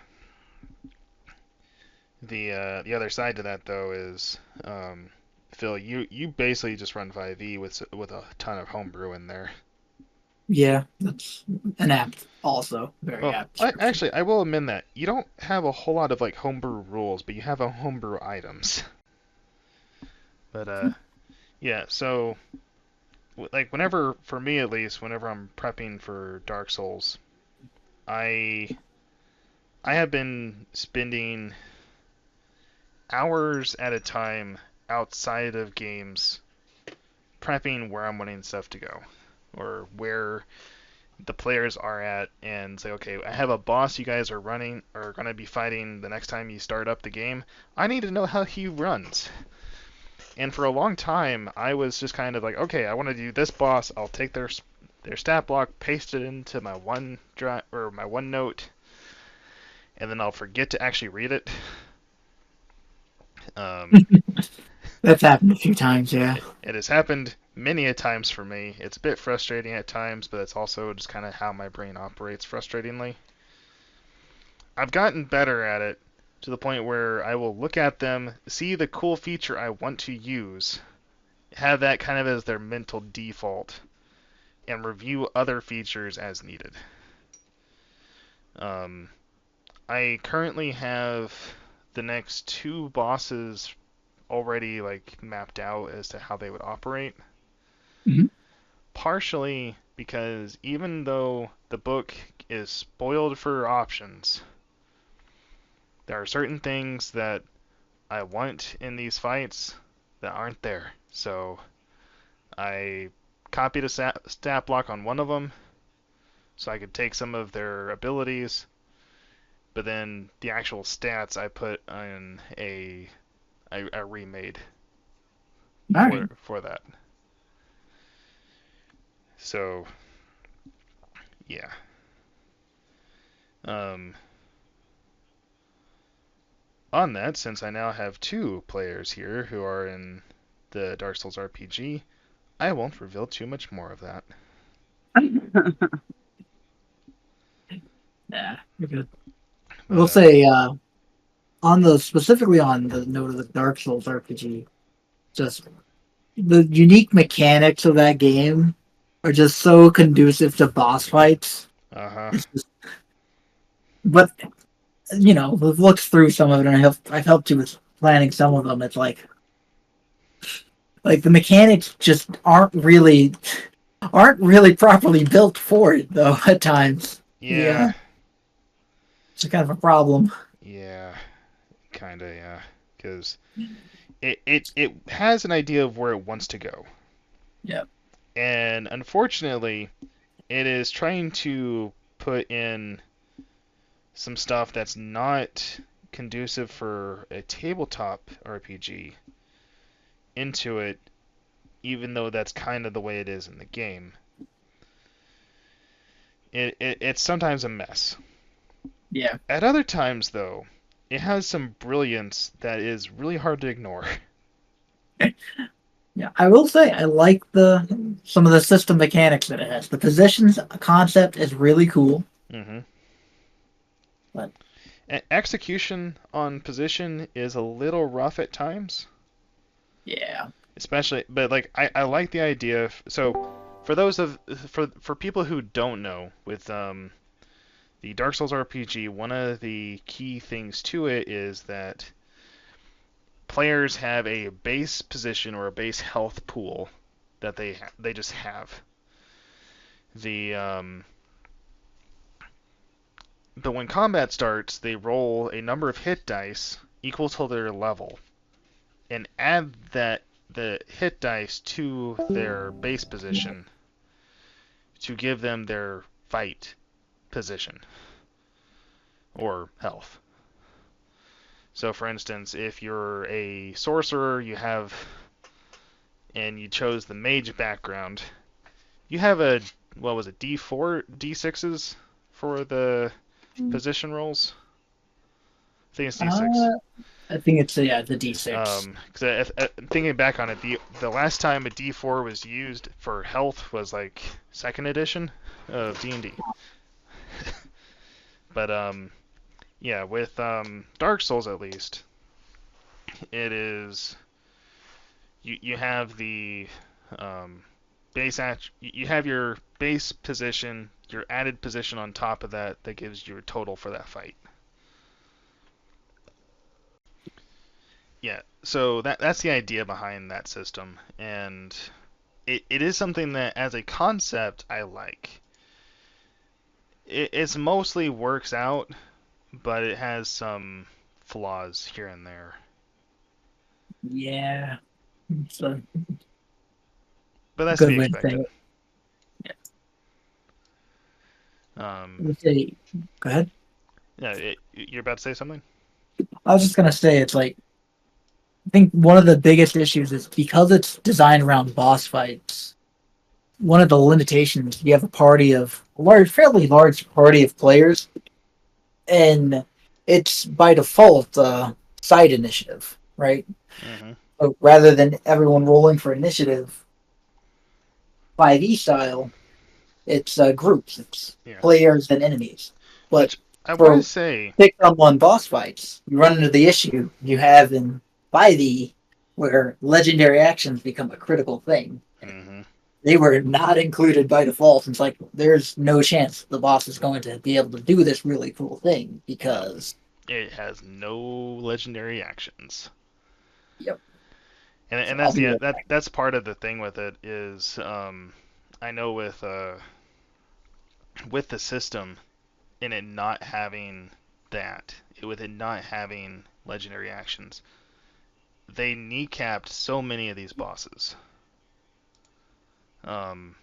The other side to that though is, Phil, you basically just run 5e with a ton of homebrew in there. Yeah, that's an apt, also very Well, apt description. actually, I will amend that. You don't have a whole lot of like homebrew rules, but you have a homebrew items. But yeah. So like whenever, for me at least, whenever I'm prepping for Dark Souls, I I have been spending hours at a time outside of games prepping where I'm wanting stuff to go, or where the players are at, and say, okay, I have a boss you guys are going to be fighting the next time you start up the game. I need to know how he runs. And for a long time, I was just kind of like, okay, I want to do this boss. I'll take their stat block, paste it into my my OneNote, and then I'll forget to actually read it. Um, That's happened a few times, yeah. it has happened many a times for me. It's a bit frustrating at times, but it's also just kind of how my brain operates frustratingly. I've gotten better at it to the point where I will look at them, see the cool feature I want to use, have that kind of as their mental default, and review other features as needed. I currently have the next two bosses already like mapped out as to how they would operate. Mhm. Partially because even though the book is spoiled for options, there are certain things that I want in these fights that aren't there. So I copied a stat block on one of them so I could take some of their abilities, but then the actual stats I put in I remade All right. for that. So yeah. Um, on that, since I now have two players here who are in the Dark Souls RPG, I won't reveal too much more of that. Yeah, you're good. I But will say, specifically on the note of the Dark Souls RPG, just the unique mechanics of that game are just so conducive to boss fights. uh-huh. It's just, but we've looked through some of it, and I've helped you with planning some of them. It's like the mechanics just aren't really properly built for it though at times. Yeah. Yeah, it's a kind of a problem. Yeah. Kinda, yeah. Because it has an idea of where it wants to go. Yeah. And unfortunately, it is trying to put in some stuff that's not conducive for a tabletop RPG into it, even though that's kind of the way it is in the game. It's sometimes a mess. Yeah. At other times, though, it has some brilliance that is really hard to ignore. Yeah, I will say I like the some of the system mechanics that it has. The positions concept is really cool. Mm-hmm. But Execution on position is a little rough at times, yeah. especially. But like, I like the idea. So, for people who don't know, with the Dark Souls RPG, one of the key things to it is that players have a base position or a base health pool that they just have. The But when combat starts, they roll a number of hit dice equal to their level, and add the hit dice to their base position to give them their fight position or health. So, for instance, if you're a sorcerer, and you chose the mage background, you have a, what was it, D4, D6s for the position rolls? I think it's D6. I think it's the D6. Because thinking back on it, the last time a D4 was used for health was like second edition of D&D. But yeah, with Dark Souls at least, it is you have the you have your base position, your added position on top of that gives you a total for that fight. Yeah, so that's the idea behind that system, and it is something that as a concept I like. It's mostly works out, but it has some flaws here and there. Yeah. It's a But that's to good be way to say expected. it. Um, Go ahead. yeah, you're about to say something? I was just gonna say it's like I think one of the biggest issues is because it's designed around boss fights. One of the limitations, you have fairly large party of players, and it's by default side initiative, right? Mm-hmm. So rather than everyone rolling for initiative, 5e style, it's groups, it's Yeah. players and enemies. But Which I want to for say, pick up on boss fights, you run into the issue you have in 5e where legendary actions become a critical thing. mm-hmm, They were not included by default. It's like there's no chance the boss is going to be able to do this really cool thing no, because it has no legendary actions. yep. And So I'll be right back. that's part of the thing with it is I know with the system and it not having with it not having legendary actions, they kneecapped so many of these bosses. Um,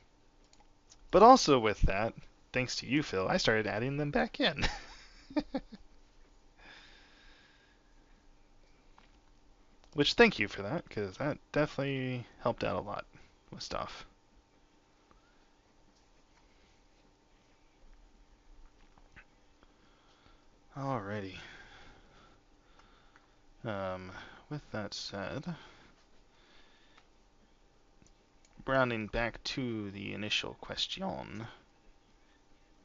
but also with that, thanks to you, Phil, I started adding them back in. Which thank you for that, because that definitely helped out a lot with stuff. Alrighty. Um, with that said, rounding back to the initial question,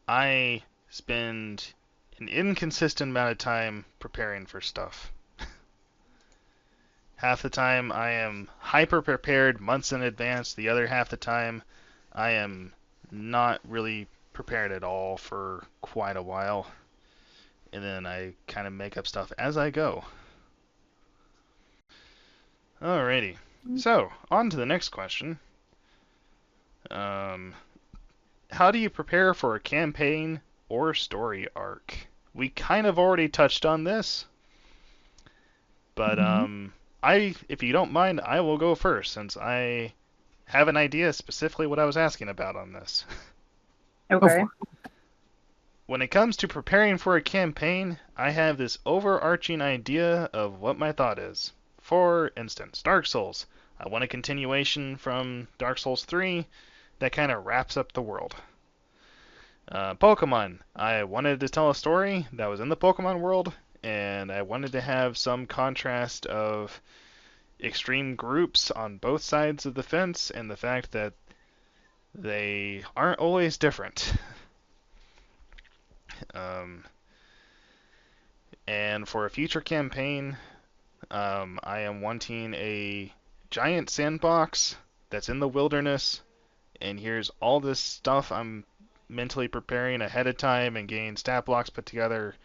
I spend an inconsistent amount of time preparing for stuff. Half the time I am hyper prepared months in advance, the other half the time I am not really prepared at all for quite a while. And then I kind of make up stuff as I go. Alrighty. So, on to the next question. Um, how do you prepare for a campaign or story arc? We kind of already touched on this, but if you don't mind, I will go first since I have an idea specifically what I was asking about on this. Okay. When it comes to preparing for a campaign, I have this overarching idea of what my thought is. For instance, Dark Souls. I want a continuation from Dark Souls 3 that kind of wraps up the world. Pokemon. I wanted to tell a story that was in the Pokemon world, and I wanted to have some contrast of extreme groups on both sides of the fence and the fact that they aren't always different. Um, and for a future campaign, I am wanting a giant sandbox that's in the wilderness, and here's all this stuff I'm mentally preparing ahead of time and getting stat blocks put together.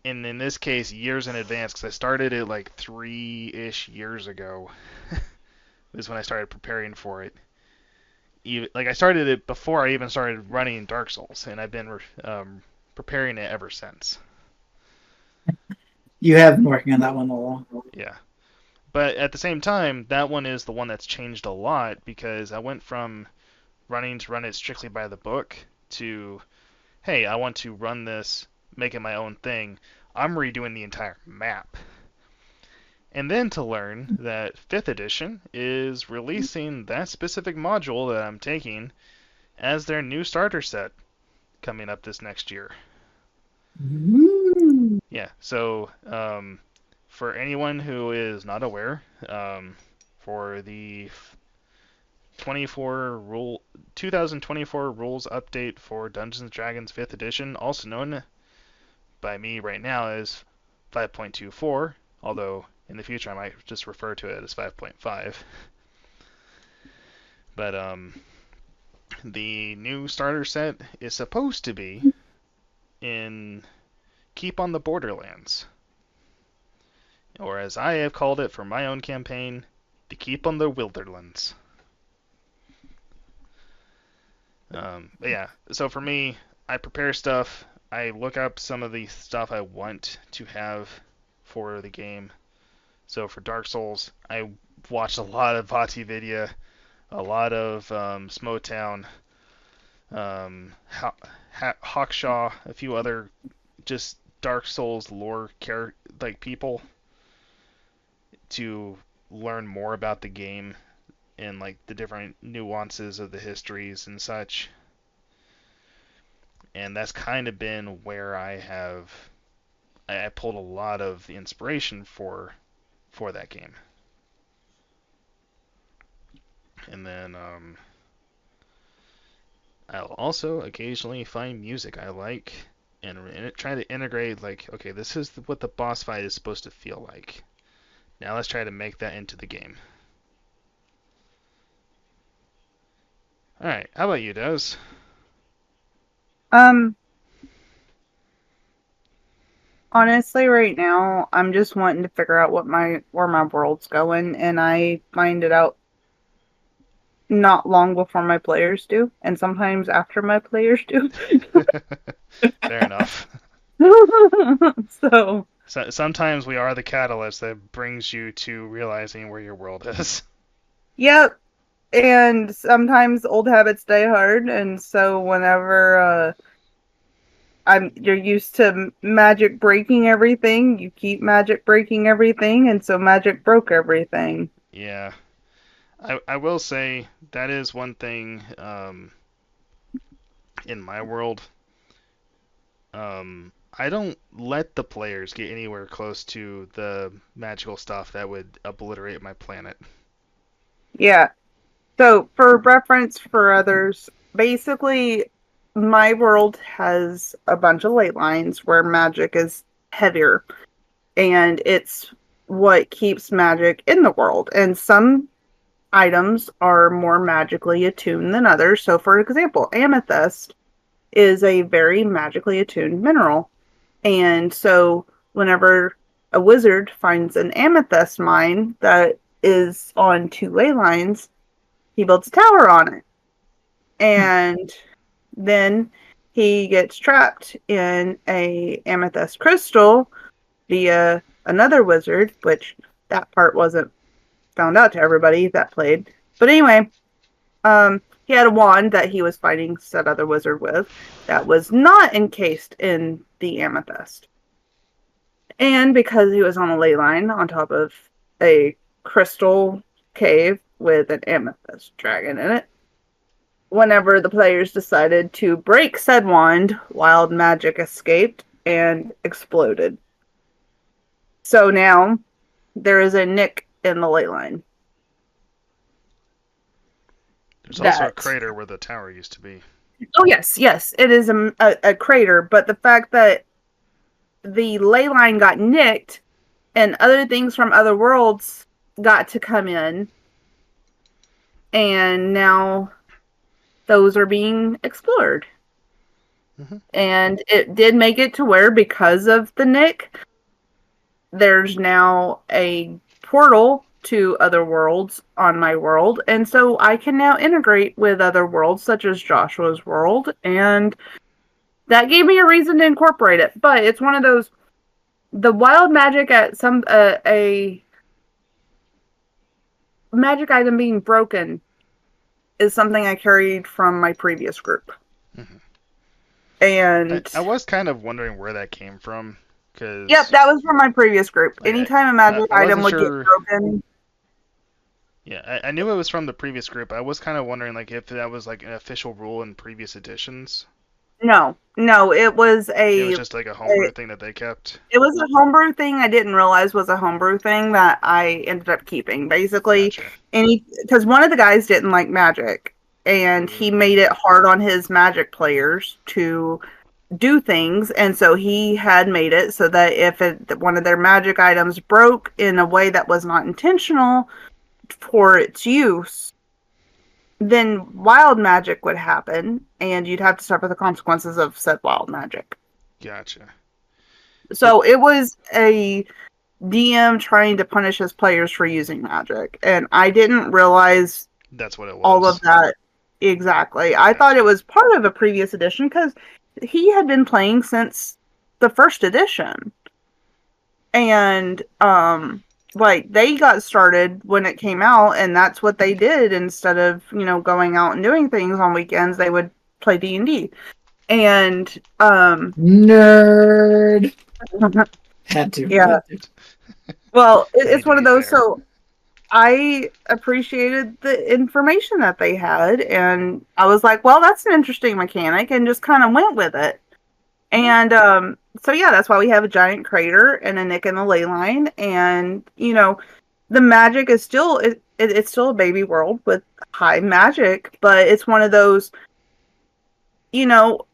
And in this case, years in advance, because I started it like 3-ish years ago. Is when I started preparing for it. Like I started it before I even started running Dark Souls, and I've been preparing it ever since. You have been working on that one a while. Yeah. But at the same time, that one is the one that's changed a lot because I went from running to run it strictly by the book to, hey, I want to run this, make it my own thing. I'm redoing the entire map. And then to learn that 5th edition is releasing that specific module that I'm taking as their new starter set coming up this next year. Ooh. Yeah, so for anyone who is not aware, for the 2024 rules update for Dungeons & Dragons 5th edition, also known by me right now as 5.24, although in the future I might just refer to it as 5.5. But the new starter set is supposed to be in Keep on the Borderlands, or as I have called it for my own campaign, the Keep on the Wilderlands. But yeah, so for me, I prepare stuff. I look up some of the stuff I want to have for the game. So for Dark Souls, I watched a lot of VaatiVidya, a lot of Smotown, Hawkshaw, a few other just Dark Souls lore people to learn more about the game and like the different nuances of the histories and such. And that's kind of been where I pulled a lot of the inspiration for that game. And then I'll also occasionally find music I like and try to integrate, like, okay, this is what the boss fight is supposed to feel like. Now let's try to make that into the game. Alright, how about you, Des? Honestly, right now, I'm just wanting to figure out where my world's going, and I find it out not long before my players do, and sometimes after my players do. Fair enough. So Sometimes we are the catalyst that brings you to realizing where your world is. yep. And sometimes old habits die hard, and so whenever you're used to magic breaking everything, you keep magic breaking everything, and so magic broke everything. Yeah. I will say that is one thing in my world. I don't let the players get anywhere close to the magical stuff that would obliterate my planet. Yeah. So, for reference for others, basically, my world has a bunch of ley lines where magic is heavier, and it's what keeps magic in the world. And some items are more magically attuned than others. So, for example, amethyst is a very magically attuned mineral. And so, whenever a wizard finds an amethyst mine that is on 2 ley lines, he builds a tower on it. And then he gets trapped in a amethyst crystal via another wizard, which that part wasn't found out to everybody that played. But anyway, he had a wand that he was fighting said other wizard with that was not encased in the amethyst. And because he was on a ley line on top of a crystal cave with an amethyst dragon in it, whenever the players decided to break said wand, wild magic escaped and exploded. So now there is a nick in the ley line. There's also a crater where the tower used to be. Oh, yes, it is a crater, but the fact that the ley line got nicked and other things from other worlds got to come in, and now those are being explored. Mm-hmm. And it did make it to where, because of the nick, there's now a portal to other worlds on my world, and so I can now integrate with other worlds such as Joshua's world and that gave me a reason to incorporate it. But it's one of those, the wild magic at a magic item being broken is something I carried from my previous group. Mm-hmm. And I was kind of wondering where that came from, because yep, that was from my previous group. Anytime a magic I item wasn't would sure. get broken. Yeah, I knew it was from the previous group. I was kind of wondering like if that was like an official rule in previous editions. No, it was It was just like a homebrew thing that they kept. It was a homebrew thing I didn't realize was a homebrew thing that I ended up keeping. Basically, Gotcha. because one of the guys didn't like magic, and he made it hard on his magic players to do things, and so he had made it so that if one of their magic items broke in a way that was not intentional for its use, then wild magic would happen, and you'd have to suffer the consequences of said wild magic. Gotcha. So it was a DM trying to punish his players for using magic, and I didn't realize that's what it was. All of that exactly. I thought it was part of a previous edition because he had been playing since the first edition, and like they got started when it came out, and that's what they did. Instead of going out and doing things on weekends, they would play D&D. And nerd had to. Yeah. Well, it's one of those. Fair. So I appreciated the information that they had, and I was like, well, that's an interesting mechanic, and just kind of went with it. And so yeah, that's why we have a giant crater and a nick in the ley line, and the magic is still it's still a baby world with high magic, but it's one of those, Well,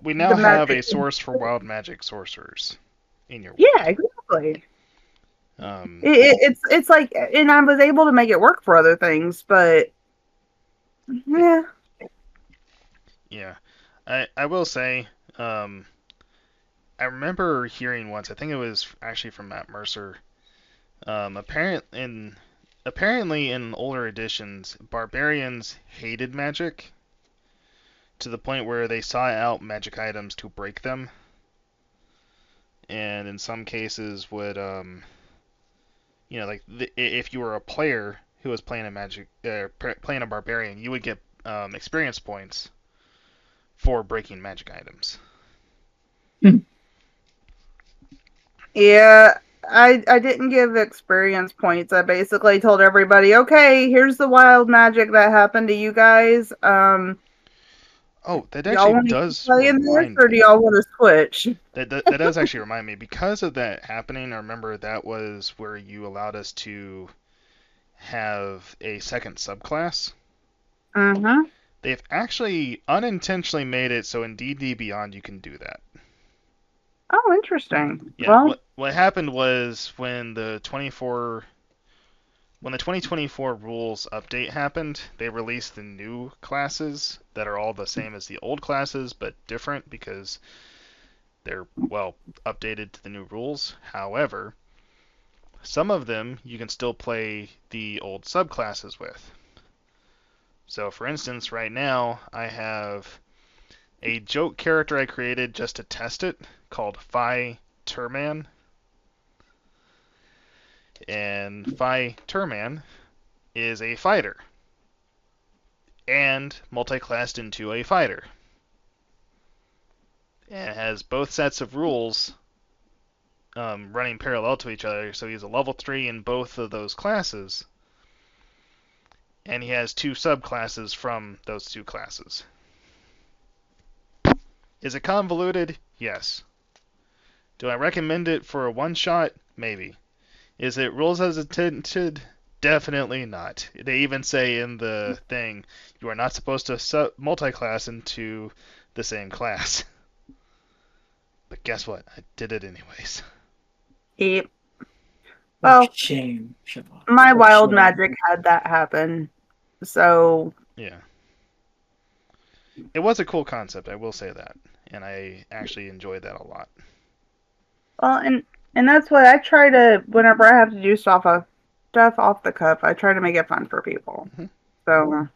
we now have a source for wild magic sorcerers in your world. Yeah, exactly. It's like, and I was able to make it work for other things, but yeah. Yeah, I will say, I remember hearing once. I think it was actually from Matt Mercer. Apparently in older editions, barbarians hated magic to the point where they sought out magic items to break them, and in some cases would if you were a player who was playing playing a barbarian, you would get experience points for breaking magic items. Yeah, I didn't give experience points. I basically told everybody, okay, here's the wild magic that happened to you guys. Oh, that actually does remind me. Or do y'all want to switch? That does actually remind me. Because of that happening, I remember that was where you allowed us to have a second subclass. Mm-hmm. They've actually unintentionally made it so in D&D Beyond you can do that. Oh, interesting. Yeah, well, what happened was when the 2024 rules update happened, they released the new classes that are all the same as the old classes, but different because they're, updated to the new rules. However, some of them you can still play the old subclasses with. So, for instance, right now, I have a joke character I created just to test it called Phi Turman. And Phi Turman is a fighter and multi-classed into a fighter. And it has both sets of rules running parallel to each other, so he's a level 3 in both of those classes. And he has 2 subclasses from those 2 classes. Is it convoluted? Yes. Do I recommend it for a one-shot? Maybe. Is it rules as intended? Definitely not. They even say in the thing, you are not supposed to multi-class into the same class. But guess what? I did it anyways. Yep. Well, shame. My wild magic had that happen. So yeah, it was a cool concept, I will say that, and I actually enjoyed that a lot. Well, and that's what I try to, whenever I have to do stuff off the cuff, I try to make it fun for people. Mm-hmm. So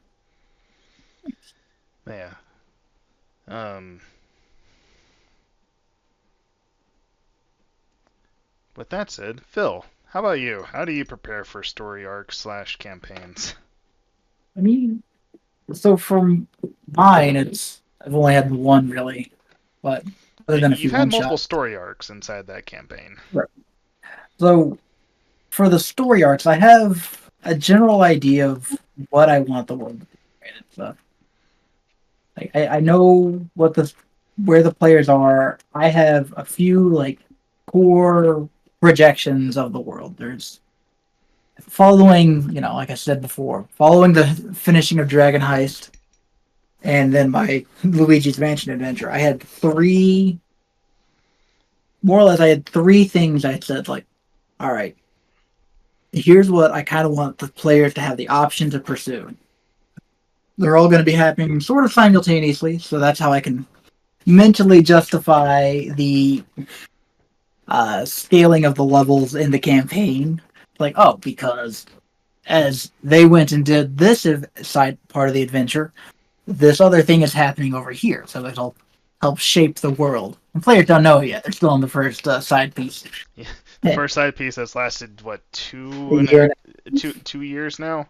yeah, Um, with that said, Phil, how about you? How do you prepare for story arcs / campaigns? I mean, so from mine, I've only had one really, but other than a You've few had one multiple shots. story arcs inside that campaign. Right. So for the story arcs, I have a general idea of what I want the world to be. And like I know where the players are. I have a few like core projections of the world. There's following, like I said before, following the finishing of Dragon Heist and then my Luigi's Mansion adventure. More or less, I had three things I said, like, all right, here's what I kind of want the players to have the option to pursue. They're all going to be happening sort of simultaneously, so that's how I can mentally justify the scaling of the levels in the campaign. Like, oh, because as they went and did this side part of the adventure, this other thing is happening over here, so it'll help shape the world. And players don't know yet; they're still on the first side piece. Yeah, the first side piece that's lasted what A year. 2 years now.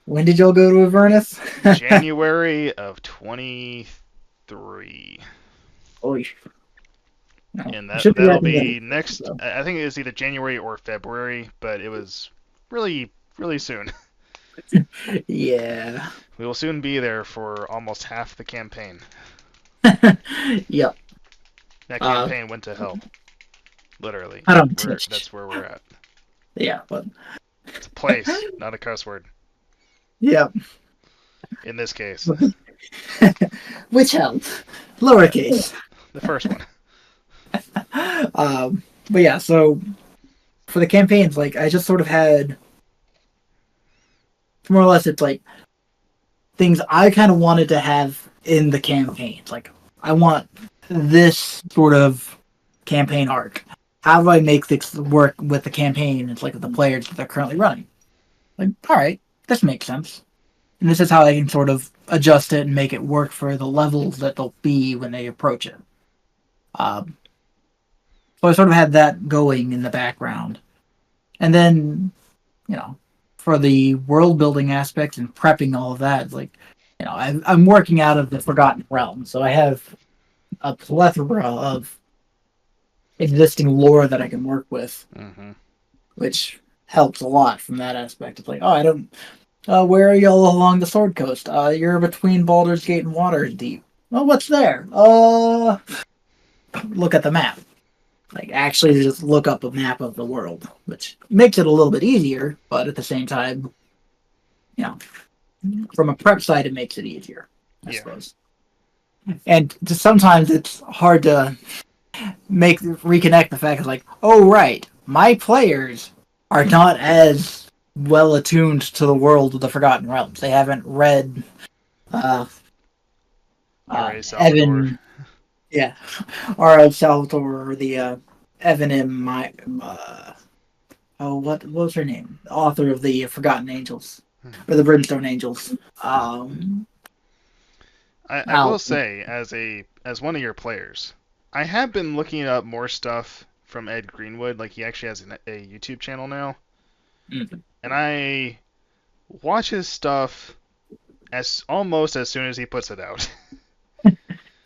When did y'all go to Avernus? January of 23. Oh, no, And it should be that'll wrapping it be up. next. So. I think it was either January or February, but it was really really soon. Yeah. We will soon be there for almost half the campaign. Yep. That Uh, campaign went to hell, literally. I don't teach. That's where we're at. Yeah, but It's a place, not a cuss word. yeah. In this case, Which helps. Lowercase. the first one. But yeah, so for the campaigns, like I just sort of had more or less it's like things I kind of wanted to have in the campaigns. Like I want this sort of campaign arc. How do I make this work with the campaign? It's like with the players that they're currently running. Like, all right, this makes sense. And this is how I can sort of adjust it and make it work for the levels that they'll be when they approach it. Um, so I sort of had that going in the background. And then, for the world building aspects and prepping all of that, it's like, I'm working out of the Forgotten Realm. So I have a plethora of existing lore that I can work with, Mm-hmm. which helps a lot from that aspect. It's like, oh, I don't. Where are y'all along the Sword Coast? You're between Baldur's Gate and Waterdeep. Well, what's there? Look at the map. Like, actually just look up a map of the world, which makes it a little bit easier, but at the same time, from a prep side, it makes it easier, I suppose. And sometimes it's hard to reconnect the fact of like, oh, right, my players are not as well attuned to the world of the Forgotten Realms. They haven't read R.A. Salvatore. Evan, yeah, R.A. Salvatore, or the Evan M. What was her name? The author of the Forgotten Angels or the Brimstone Angels. I will say, as one of your players, I have been looking up more stuff from Ed Greenwood. Like he actually has a YouTube channel now, Mm-hmm. and I watch his stuff almost as soon as he puts it out.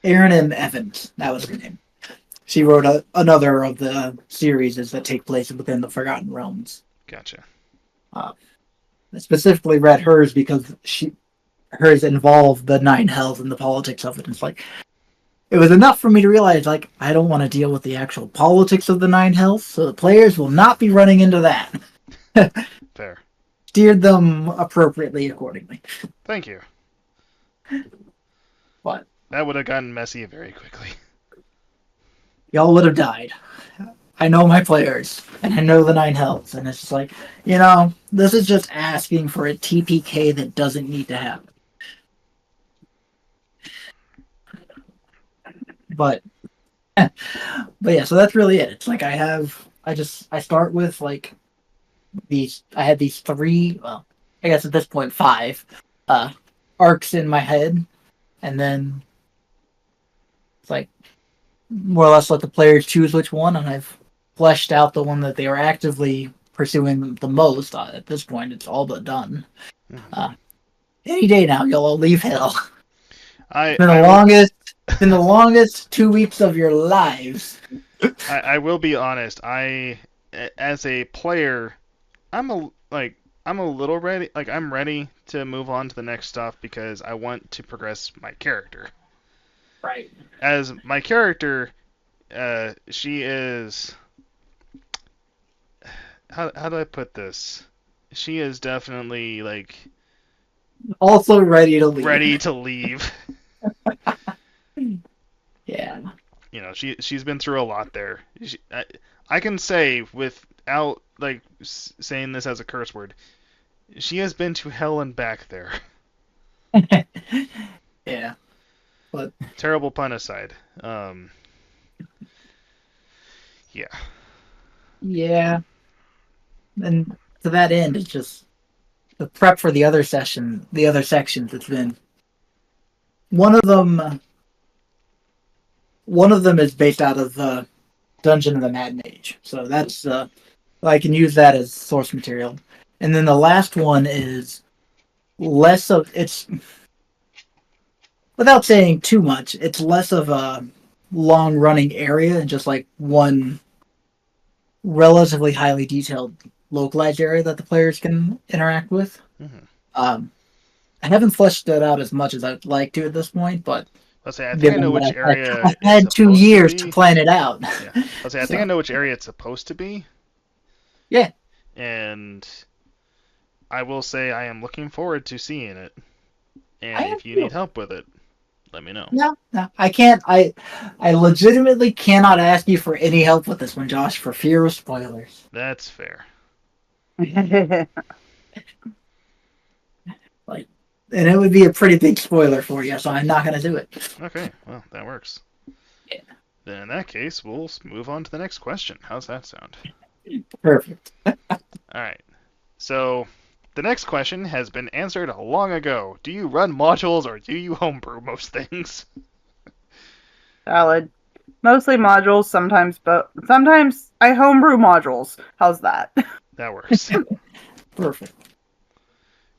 Erin M. Evans, that was her name. She wrote another of the series that take place within the Forgotten Realms. Gotcha. I specifically read hers because hers involved the Nine Hells and the politics of it. It's like it was enough for me to realize, like, I don't want to deal with the actual politics of the Nine Hells, so the players will not be running into that. Fair. Steered them appropriately accordingly. Thank you. But that would have gotten messy very quickly. Y'all would have died. I know my players, and I know the Nine Hells, and it's just like, this is just asking for a TPK that doesn't need to happen. But yeah, so that's really it. It's like I start with like I had these three, well, I guess at this point 5 arcs in my head, and then It's like more or less let the players choose which one, and I've fleshed out the one that they are actively pursuing the most. At this point, it's all but done. Mhm. Any day now, you'll leave hell. I Been the I will longest, been the longest 2 weeks of your lives. I will be honest. As a player, I'm a little ready. Like I'm ready to move on to the next stuff because I want to progress my character. Right. As my character, she is how do I put this? She is definitely like Also ready to leave. ready to leave. Yeah. You know, she's been through a lot there. I can say without like saying this as a curse word, she has been to hell and back there. Yeah. But Terrible pun aside. Yeah. yeah. And to that end, it's just the prep for the other session, the other sections. It's been one of them. One of them is based out of Dungeon of the Mad Mage, so that's I can use that as source material. And then the last one is less of it's without saying too much. It's less of a long running area and just like one relatively highly detailed localized area that the players can interact with. Hmm. Um, I haven't fleshed that out as much as I'd like to at this point, but Let's say I think I know given which that area I it's had two supposed to years to be. plan it out. Yeah. Let's say I think I So know which area it's supposed to be, yeah, and I will say I am looking forward to seeing it. I And am if you need too. help with it, let me know. No, I can't. I legitimately cannot ask you for any help with this one, Josh, for fear of spoilers. That's fair. Like, and it would be a pretty big spoiler for you, so I'm not going to do it. Okay, well, that works. Yeah. Then in that case, we'll move on to the next question. How's that sound? Perfect. Alright, so the next question has been answered long ago. Do you run modules or do you homebrew most things? Valid. Mostly modules, sometimes, but sometimes I homebrew modules. How's that? That works. Perfect.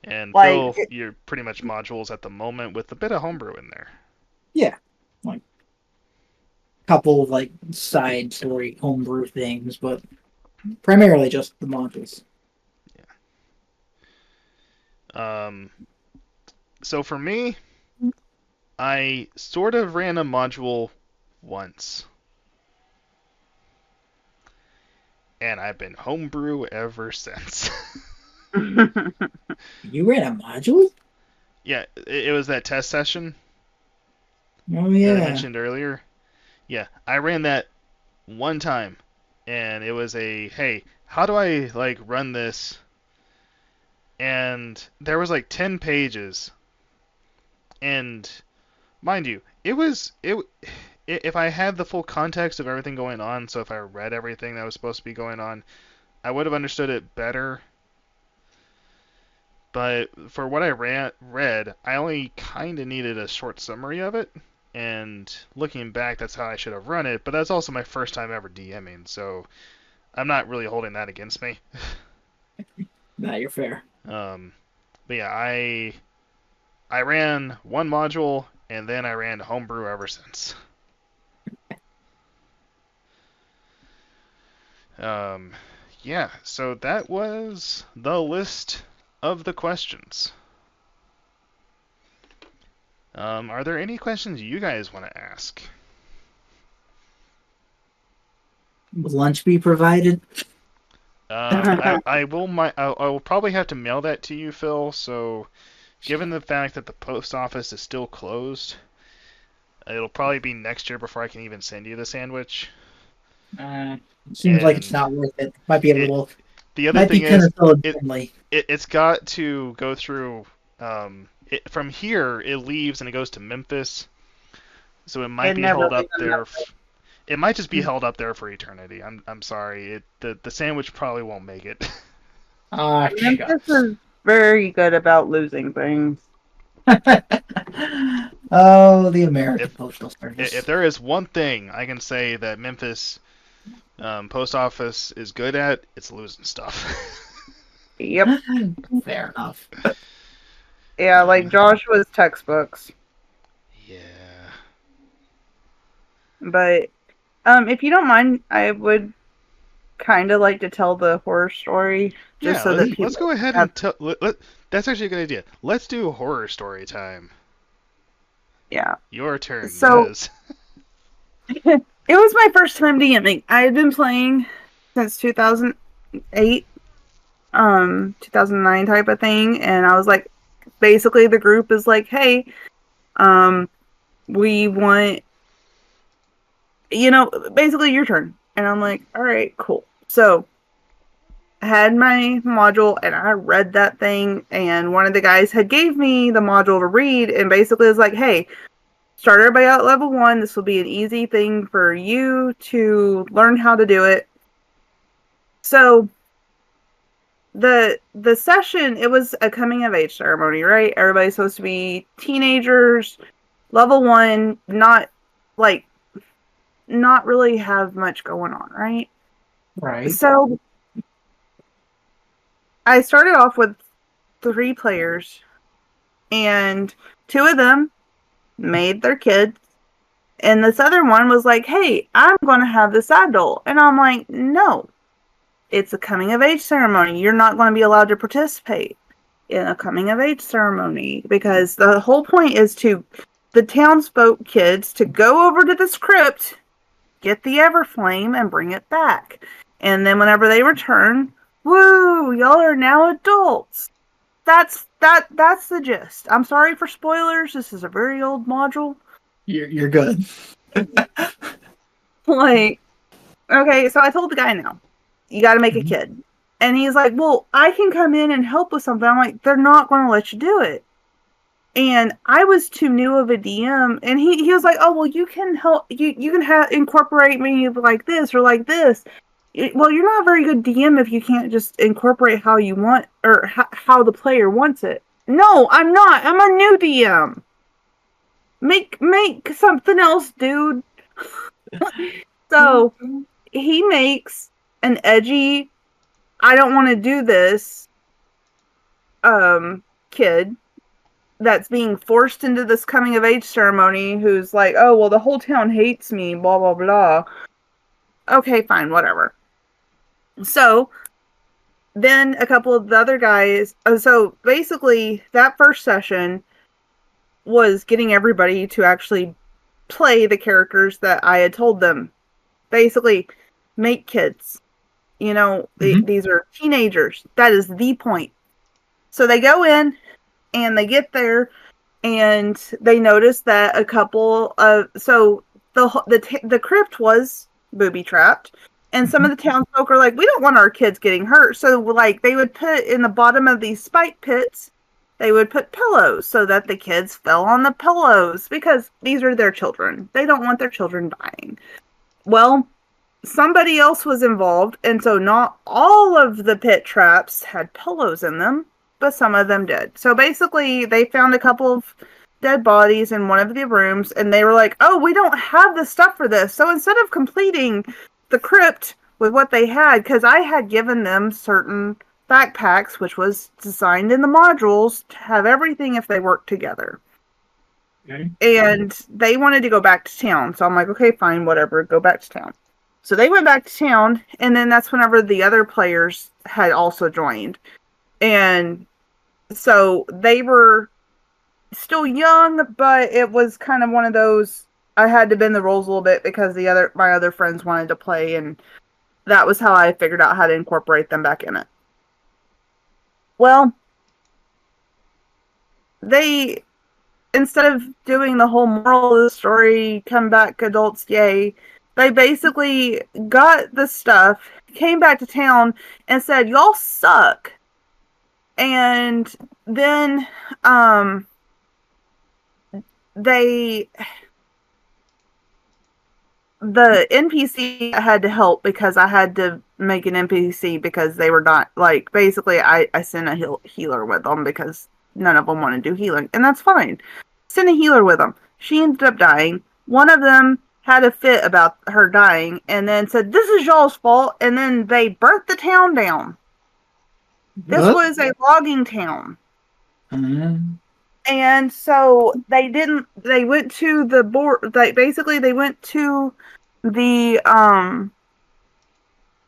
And Like, Phil, you're pretty much modules at the moment with a bit of homebrew in there. Yeah. Like a couple of like side story homebrew things, but primarily just the modules. Um, so for me, I sort of ran a module once, and I've been homebrew ever since. You ran a module? Yeah, it was that test session Oh that I yeah. mentioned earlier. Yeah, I ran that one time, and it was hey, how do I like run this? And there was like 10 pages, and mind you, if I had the full context of everything going on, so if I read everything that was supposed to be going on, I would have understood it better. But for what I read, I only kind of needed a short summary of it. And looking back, that's how I should have run it. But that's also my first time ever DMing, so I'm not really holding that against me. Nah, you're fair. But yeah, I ran one module, and then I ran homebrew ever since. Um, yeah, so that was the list of the questions. Are there any questions you guys want to ask? Will lunch be provided? I will probably have to mail that to you, Phil. So, given the fact that the post office is still closed, it'll probably be next year before I can even send you the sandwich. Uh, Seems like it's And not worth it. Might be a it little. the other Might be thing kind is of still it, friendly. it's got to go through. From here, it leaves and it goes to Memphis, so it might it be never held up leaves there. It might just be Memphis. held up there for eternity. I'm sorry. The sandwich probably won't make it. Ah, God. Memphis is very good about losing things. Oh, the American If Postal if Service. there is one thing I can say that Memphis post office is good at, it's losing stuff. Yep. Fair enough. Yeah, like uh, Joshua's textbooks. yeah. But if you don't mind, I would kind of like to tell the horror story just Yeah, so that let's people go ahead have, and tell. That's actually a good idea. Let's do horror story time. yeah. Your turn, So Des. it was my first time DMing. I had been playing since 2008, 2009 type of thing, and I was like, basically the group is like, hey, um, we want, basically your turn. And I'm like, all right, cool. So I had my module and I read that thing, and one of the guys had gave me the module to read and basically was like, hey, start everybody out at level 1. This will be an easy thing for you to learn how to do it. So the session, it was a coming of age ceremony, right? Everybody's supposed to be teenagers, level 1, like not really have much going on, right? Right. So I started off with 3 players, and 2 of them made their kids, and this other one was like, hey, I'm going to have this adult. And I'm like, no, it's a coming of age ceremony. You're not going to be allowed to participate in a coming of age ceremony because the whole point is to the townsfolk kids to go over to this crypt, get the Everflame, and bring it back. And then whenever they return, woo, y'all are now adults. That's the gist. I'm sorry for spoilers. This is a very old module. You're good. Like, okay, so I told the guy now, you got to make a Mhm. kid. And he's like, well, I can come in and help with something. I'm like, they're not going to let you do it. And I was too new of a DM, and he was like, "Oh, well, you can help. You can incorporate me like this or like this." Well, you're not a very good DM if you can't just incorporate how you want or how the player wants it. No, I'm not. I'm a new DM. Make something else, dude. So he makes an edgy, I don't want to do this kid that's being forced into this coming of age ceremony who's like, oh, well, the whole town hates me, blah, blah, blah. Okay, fine, whatever. So then a couple of the other guys, so basically that first session was getting everybody to actually play the characters that I had told them. Basically, make kids. Mhm. These are teenagers. That is the point. So they go in and they get there and they notice that a couple of the crypt was booby trapped, and some of Mhm. the townsfolk are like, we don't want our kids getting hurt, so like they would put in the bottom of these spike pits, they would put pillows so that the kids fell on the pillows because these are their children. They don't want their children dying. Well, somebody else was involved, and so not all of the pit traps had pillows in them, but some of them did. So basically, they found a couple of dead bodies in one of the rooms, and they were like, oh, we don't have the stuff for this. So instead of completing the crypt with what they had, because I had given them certain backpacks, which was designed in the modules to have everything if they worked together. Okay. And they wanted to go back to town. So I'm like, okay, fine, whatever, go back to town. So they went back to town, and then that's whenever the other players had also joined. And so they were still young, but it was kind of one of those, I had to bend the rules a little bit because my other friends wanted to play, and that was how I figured out how to incorporate them back in it. Well, they, instead of doing the whole moral of the story, come back adults, yay, they basically got the stuff, came back to town, and said, y'all suck. And then they the NPC had to help because I had to make an NPC because they were not, like, basically I sent a healer with them because none of them want to do healing, and that's fine. Send a healer with them. She ended up dying. One of them had a fit about her dying and then said, "This is y'all's fault," and then they burnt the town down. This What? was a logging town. Mm. And so they went to the board, they went to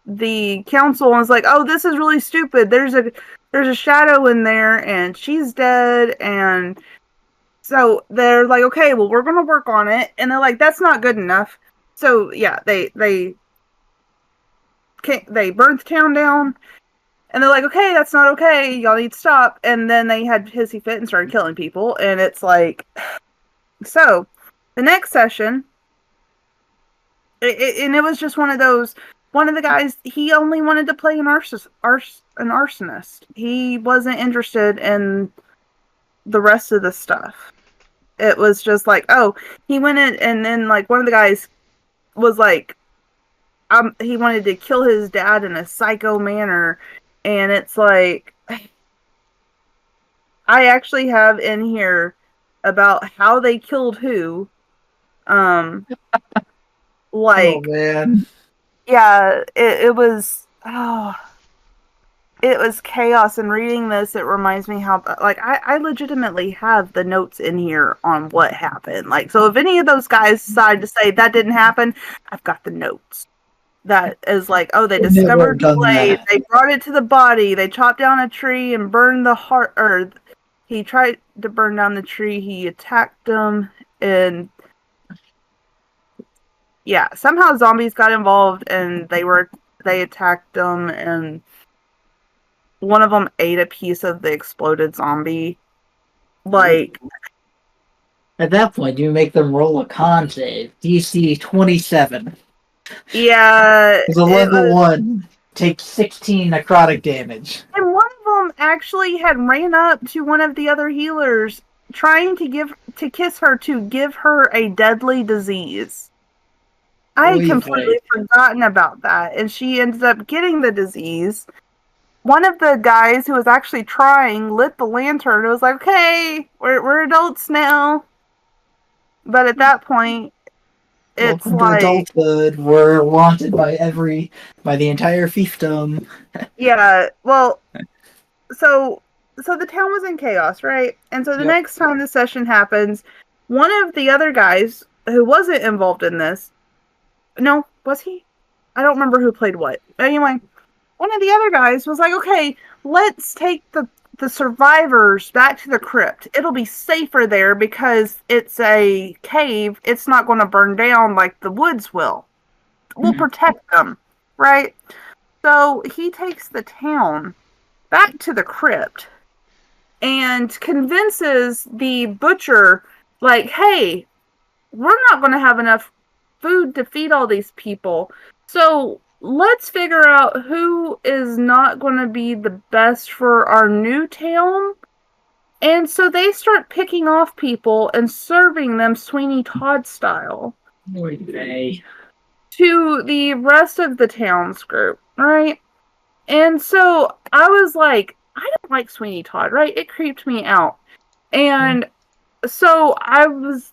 the council and was like, "Oh, this is really stupid. There's a shadow in there and she's dead." And so they're like, "Okay, well, we're going to work on it." And they're like, "That's not good enough." So yeah, they burnt the town down. And they're like, "Okay, that's not okay. Y'all need to stop." And then they had hissy fit and started killing people. And it's like, so the next session, and it was just one of those. One of the guys, he only wanted to play an arsonist. He wasn't interested in the rest of the stuff. It was just like, oh, he went in, and then like one of the guys was like, he wanted to kill his dad in a psycho manner. And it's like, I actually have in here about how they killed who. Oh Like, man. yeah, it was, oh, it was chaos. And reading this, it reminds me how, like, I legitimately have the notes in here on what happened. Like, so if any of those guys decide to say that didn't happen, I've got the notes. That is like, oh, they I've never discovered the done blade, that. they brought it to the body, they chopped down a tree and burned the heart, or he tried to burn down the tree, he attacked them, and yeah, somehow zombies got involved and they attacked them, and one of them ate a piece of the exploded zombie. Like, At that point, you make them roll a con save. DC 27. yeah, It's a level 1. Take 16 necrotic damage. and one of them actually had ran up to one of the other healers trying to kiss her to give her a deadly disease. I had completely forgotten about that, and she ended up getting the disease. One of the guys who was actually trying lit the lantern. It was like, "Okay, we're adults now." But at that point, it's Welcome to like, adulthood. We're wanted by the entire fiefdom. yeah, well, so the town was in chaos, right? And so the Yep. next time the session happens, one of the other guys who wasn't involved in this, no, was he? I don't remember who played what. Anyway, one of the other guys was like, "Okay, let's take the survivors back to the crypt. It'll be safer there because it's a cave. It's not going to burn down like the woods will. We'll protect them," right? So he takes the town back to the crypt and convinces the butcher, like, "Hey, we're not going to have enough food to feed all these people. So let's figure out who is not going to be the best for our new town." And so they start picking off people and serving them Sweeney Todd style to the rest of the town's group, right? And so I was like, I don't like Sweeney Todd, right? It creeped me out. And so I was,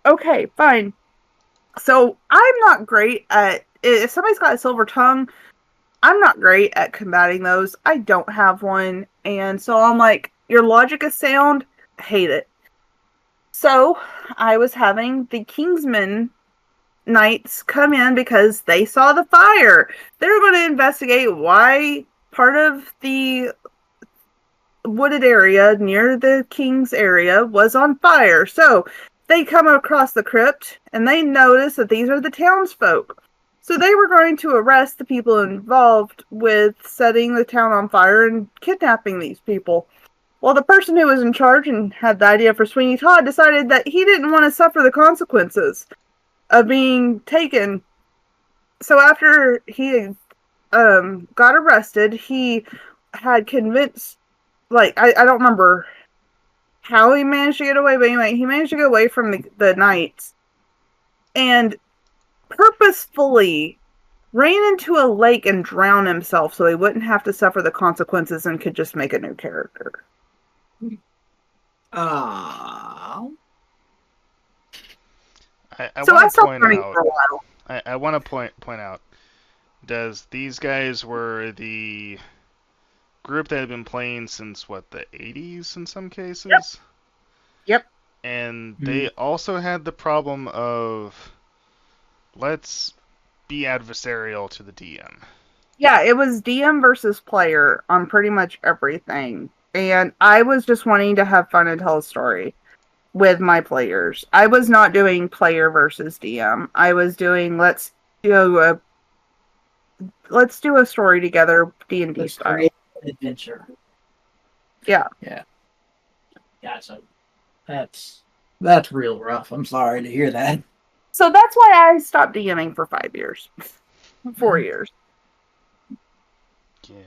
okay, fine. So I'm not great at, if somebody's got a silver tongue, I'm not great at combating those. I don't have one. And so I'm like, your logic is sound. Hate it. So I was having the Kingsmen Knights come in because they saw the fire. They're going to investigate why part of the wooded area near the king's area was on fire. So they come across the crypt and they notice that these are the townsfolk. So they were going to arrest the people involved with setting the town on fire and kidnapping these people. Well, the person who was in charge and had the idea for Sweeney Todd decided that he didn't want to suffer the consequences of being taken. So after he got arrested, he had convinced, like, I don't remember how he managed to get away, but anyway, he managed to get away from the knights and purposefully ran into a lake and drowned himself so he wouldn't have to suffer the consequences and could just make a new character. Ah, I So want I to stopped point running out. for a while. I want to point out. Does these guys were the group that had been playing since what, the 80s in some Yep. cases, Yep. and hmm. they also had the problem of let's be adversarial to the DM. Yeah, it was DM versus player on pretty much everything. And I was just wanting to have fun and tell a story with my players. I was not doing player versus DM. I was doing do a let's do a story together, D&D Let's style. create an adventure. Yeah. Yeah. Yeah. So that's real rough. I'm sorry to hear that. So that's why I stopped DMing for 5 years. 4 years. Yeah.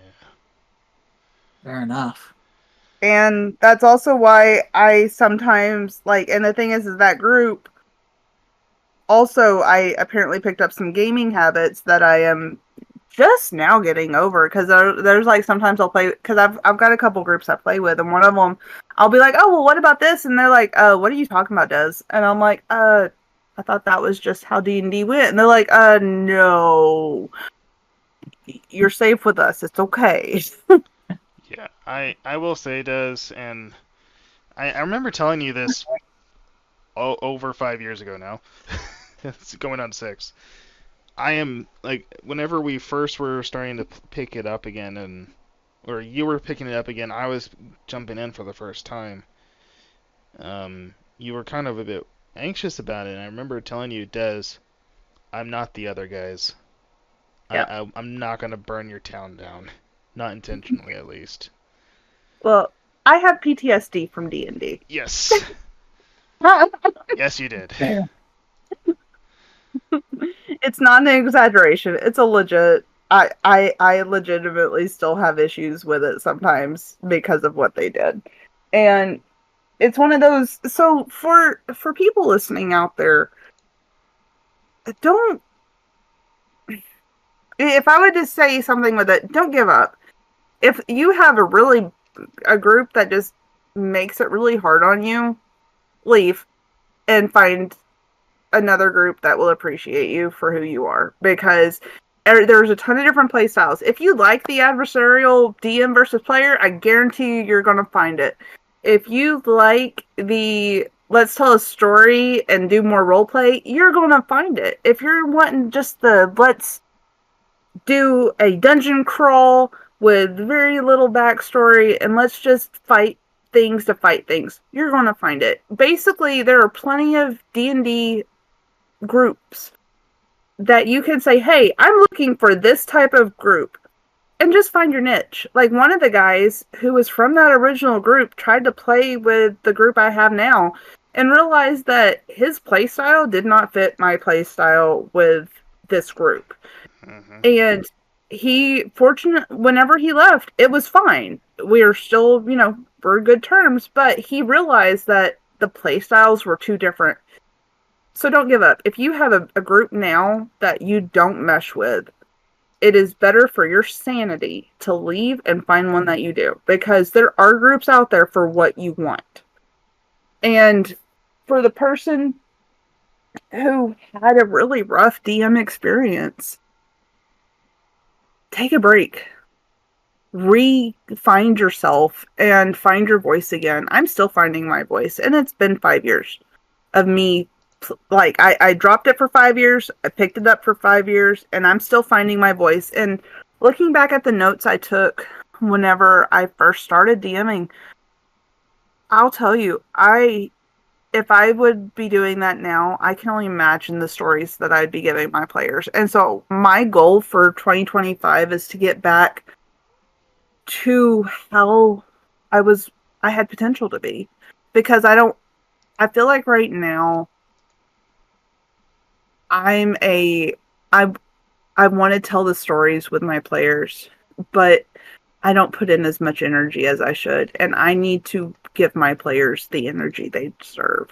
Fair enough. And that's also why I sometimes and the thing is that group also, I apparently picked up some gaming habits that I am just now getting over because there's sometimes I'll play because I've got a couple groups I play with, and one of them I'll be like, oh well, what about this? And they're like, what are you talking about, Des? And I'm like, I thought that was just how D&D went. And they're like, no, you're safe with us. It's okay. Yeah. I will say, does, and I remember telling you this over 5 years ago now. It's going on 6. I am like, whenever we first were starting to pick it up again, and or you were picking it up again, I was jumping in for the first time. You were kind of a bit anxious about it. And I remember telling you, Des, I'm not the other guys. Yeah. I'm not gonna burn your town down, not intentionally at least. Well, I have PTSD from D&D. Yes, yes, you did. Fair. It's not an exaggeration. It's a legit. I legitimately still have issues with it sometimes because of what they did, and it's one of those. So for people listening out there, don't. If I were to say something with it, don't give up. If you have a group that just makes it really hard on you, leave and find another group that will appreciate you for who you are because there's a ton of different play styles. If you like the adversarial DM versus player, I guarantee you're going to find it. If you like the let's tell a story and do more role play, you're going to find it. If you're wanting just the let's do a dungeon crawl with very little backstory and let's just fight things to fight things, you're going to find it. Basically, there are plenty of D&D groups that you can say, hey, I'm looking for this type of group and just find your niche. Like one of the guys who was from that original group tried to play with the group I have now and realized that his play style did not fit my play style with this group. Mm-hmm. And whenever he left, it was fine. We are still, we're good terms, but he realized that the play styles were too different. So don't give up. If you have a group now that you don't mesh with, it is better for your sanity to leave and find one that you do because there are groups out there for what you want. And for the person who had a really rough DM experience, take a break. Find yourself and find your voice again. I'm still finding my voice, and it's been 5 years of me. I dropped it for 5 years, I picked it up for 5 years, and I'm still finding my voice. And looking back at the notes I took whenever I first started DMing, I'll tell you, if I would be doing that now, I can only imagine the stories that I'd be giving my players. And so my goal for 2025 is to get back to how I had potential to be. Because I feel like right now I'm a I I want to tell the stories with my players, but I don't put in as much energy as I should, and I need to give my players the energy they deserve.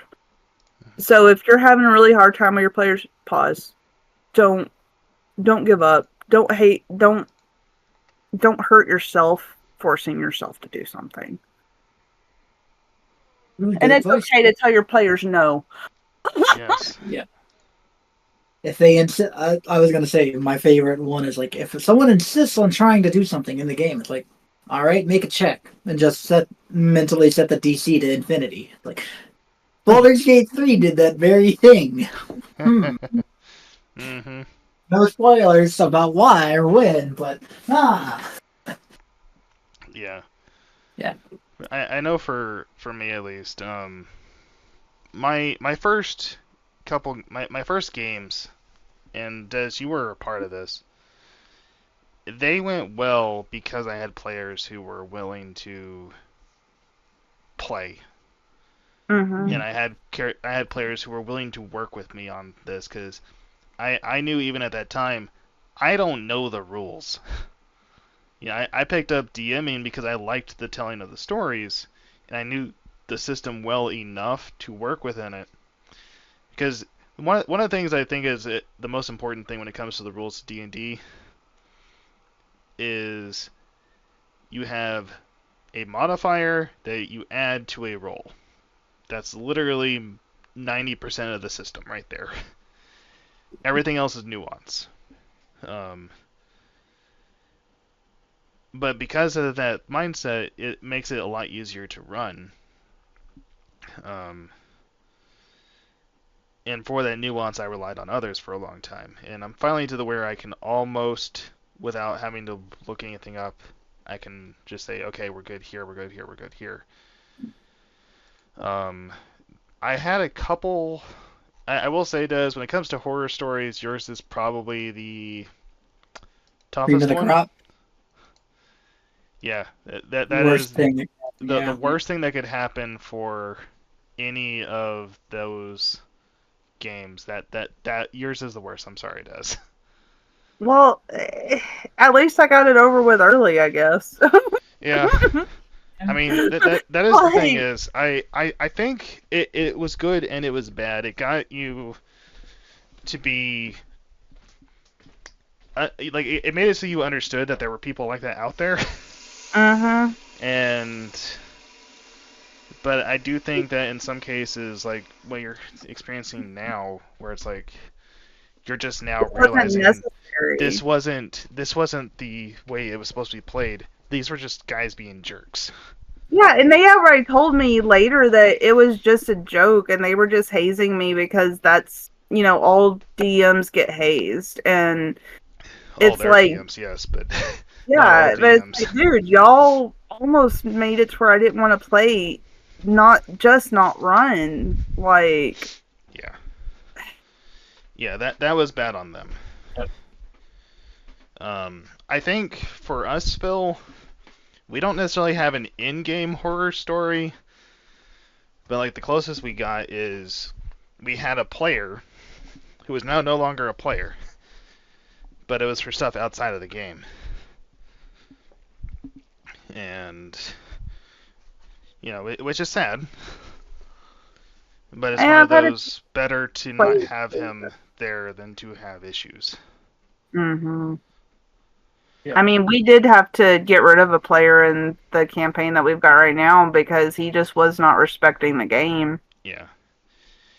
So if you're having a really hard time with your players, pause. Don't don't give up. Don't hate. Don't hurt yourself forcing yourself to do something. Really And good it's advice. okay to tell your players no. Yes. Yeah. If they insist, I was gonna say my favorite one is like if someone insists on trying to do something in the game, it's like, all right, make a check and just mentally set the DC to infinity. Like Baldur's Gate 3 did that very thing. Hmm. Mm-hmm. No spoilers about why or when, but Yeah. yeah. I know for me at least, my first my first games, and Des, you were a part of this. They went well because I had players who were willing to play, Mm-hmm. and I had players who were willing to work with me on this because I knew even at that time I don't know the rules. Yeah, I picked up DMing because I liked the telling of the stories, and I knew the system well enough to work within it. Because one of the things I think is the most important thing when it comes to the rules of D&D is you have a modifier that you add to a roll. That's literally 90% of the system right there. Everything else is nuance. Um, but because of that mindset, it makes it a lot easier to run. Um, and for that nuance, I relied on others for a long time. And I'm finally to the where I can almost, without having to look anything up, I can just say, okay, we're good here, we're good here, we're good here. Um, I had a couple. I will say, Des, when it comes to horror stories, yours is probably the Cream of toughest the one. crop. Yeah, that Worst is thing. the Yeah. worst thing that could happen for any of those games. That yours is the worst. I'm sorry, Des. Well, at least I got it over with early, I guess. Yeah, I mean that is the thing Like, is I think it was good and it was bad. It got you to be like it made it so you understood that there were people like that out there. uh-huh. And but I do think that in some cases, like what you're experiencing now, where it's like you're just now It wasn't realizing necessary. this wasn't the way it was supposed to be played. These were just guys being jerks. Yeah, and they outright told me later that it was just a joke and they were just hazing me because that's, all DMs get hazed. And All it's their like, DMs, yes, but not all yeah, but it's DMs. like, dude, y'all almost made it to where I didn't want to play, not run. Like, Yeah, yeah, that was bad on them. I think for us, Phil, we don't necessarily have an in-game horror story, but like the closest we got is we had a player who is now no longer a player, but it was for stuff outside of the game. And, which is sad, but it's and one of I've had it those better to not play. have him there than to have issues. Mm-hmm. Yeah. I mean, we did have to get rid of a player in the campaign that we've got right now because he just was not respecting the game. Yeah.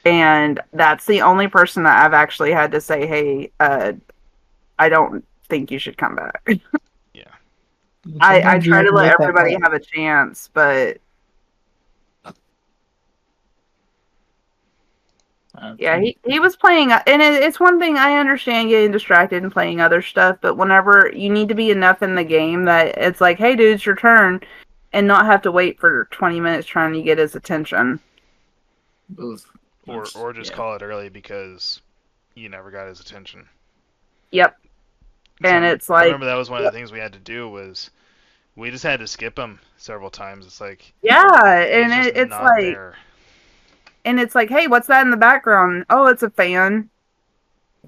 And that's the only person that I've actually had to say, hey, I don't think you should come back. Yeah. I Sometimes you try have to to let make that everybody call. have a chance, but yeah, he was playing, and it's one thing I understand getting distracted and playing other stuff, but whenever you need to be enough in the game that it's like, hey, dude, it's your turn, and not have to wait for 20 minutes trying to get his attention. Oof. Or just Yeah. call it early because you never got his attention. Yep. And it's I like, remember that was one of the things we had to do was we just had to skip him several times. It's like yeah, he's and just it's not like, there. hey, what's that in the background? Oh, it's a fan.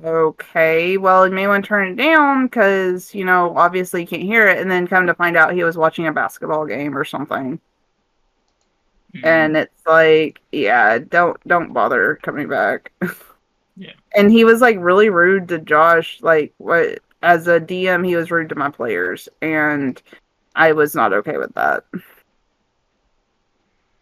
Okay, well, you may want to turn it down because, obviously you can't hear it, and then come to find out he was watching a basketball game or something. And it's like, yeah, don't bother coming back. Yeah. And he was like really rude to Josh. Like, what, as a DM, he was rude to my players, and I was not okay with that.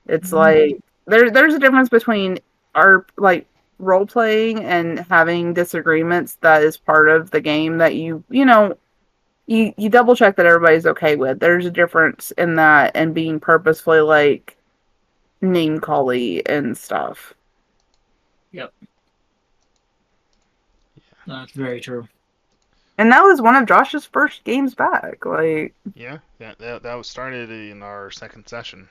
It's like, there's a difference between our like role playing and having disagreements that is part of the game that you double check that everybody's okay with. There's a difference in that and being purposefully like name cally and stuff. Yep. That's very true. And that was one of Josh's first games back. Like, Yeah, that was started in our second session.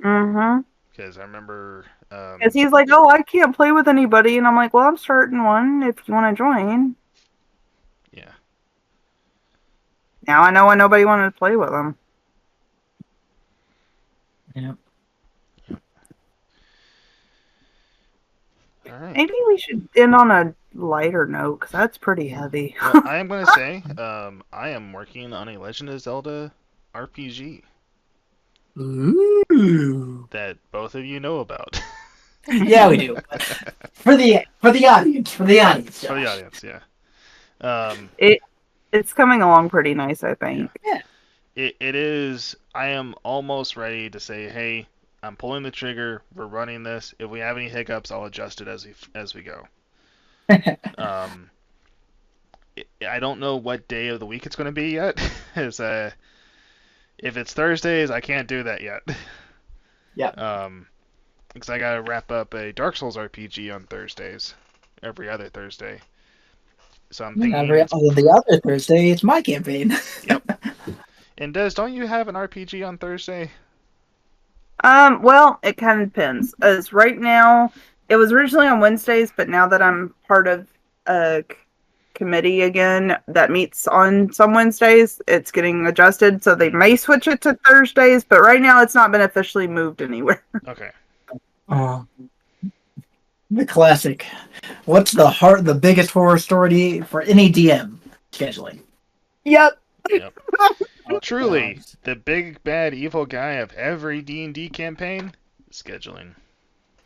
mm-hmm. Because I remember. Because he's like, oh, I can't play with anybody, and I'm like, well, I'm starting one if you want to join. Yeah. Now I know why nobody wanted to play with him. Yeah. All right. Maybe we should end on a lighter note, because that's pretty heavy. Well, I am going to say, I am working on a Legend of Zelda RPG Ooh. that both of you know about. Yeah, we do. For the audience, For the Josh. audience, yeah. It's coming along pretty nice, I think. Yeah. It is. I am almost ready to say, hey, I'm pulling the trigger. We're running this. If we have any hiccups, I'll adjust it as we go. I don't know what day of the week it's going to be yet. If it's Thursdays, I can't do that yet. Yeah. Because I gotta wrap up a Dark Souls RPG on Thursdays, every other Thursday. So I'm thinking. The other Thursday, it's my campaign. Yep. And Des, don't you have an RPG on Thursday? Well, it kind of depends. As right now, it was originally on Wednesdays, but now that I'm part of a committee again that meets on some Wednesdays, it's getting adjusted, so they may switch it to Thursdays, but right now it's not been officially moved anywhere. Okay. The classic. What's the biggest horror story for any DM scheduling? Yep. Truly, the big bad evil guy of every D&D campaign, scheduling.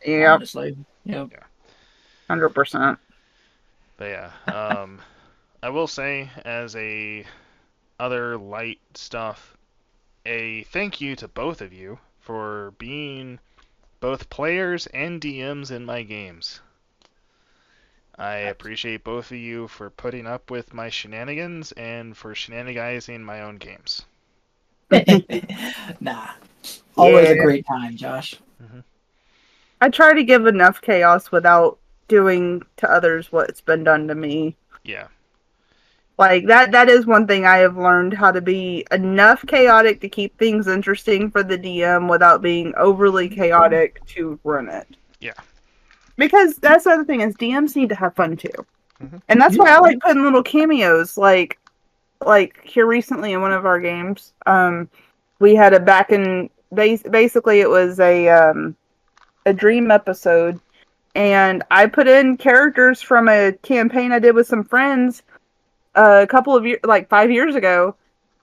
Yep. Honestly. Yep. 100%. But yeah, I will say, as a other light stuff, a thank you to both of you for being both players and DMs in my games. I appreciate both of you for putting up with my shenanigans and for shenanigizing my own games. Nah. Always a Yeah. great time, Josh. Mm-hmm. I try to give enough chaos without doing to others what's been done to me. Yeah. Like that is one thing I have learned, how to be enough chaotic to keep things interesting for the DM without being overly chaotic to run it. Yeah. Because that's the other thing, is DMs need to have fun too. Mm-hmm. And that's why I like putting little cameos like here recently in one of our games. We had basically it was a dream episode, and I put in characters from a campaign I did with some friends a couple of years, like 5 years ago,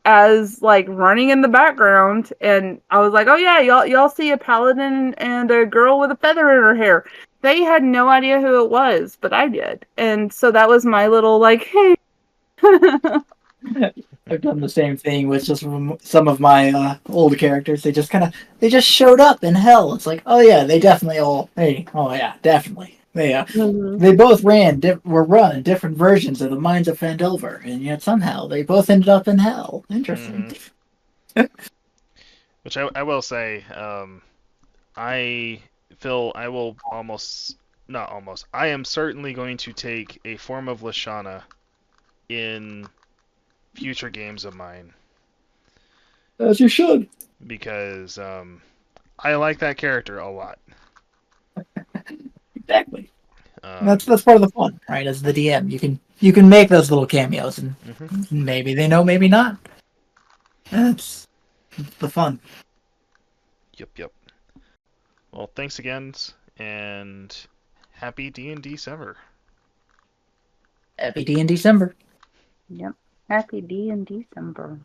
as like running in the background, and I was like, oh yeah, y'all see a paladin and a girl with a feather in her hair. They had no idea who it was, but I did, and so that was my little like, hey. I've done the same thing with just some of my old characters. They just showed up in hell. It's like, oh yeah, they definitely definitely. They both were run different versions of the Mines of Phandelver, and yet somehow they both ended up in hell. Interesting. Mm-hmm. Which I will say, I am certainly going to take a form of Lashana in future games of mine. As you should. Because I like that character a lot. Exactly. That's part of the fun, right? As the DM, you can make those little cameos, and maybe they know, maybe not. That's the fun. Yep. Well, thanks again, and happy D&December. Happy D&December. Yep. Happy D&December.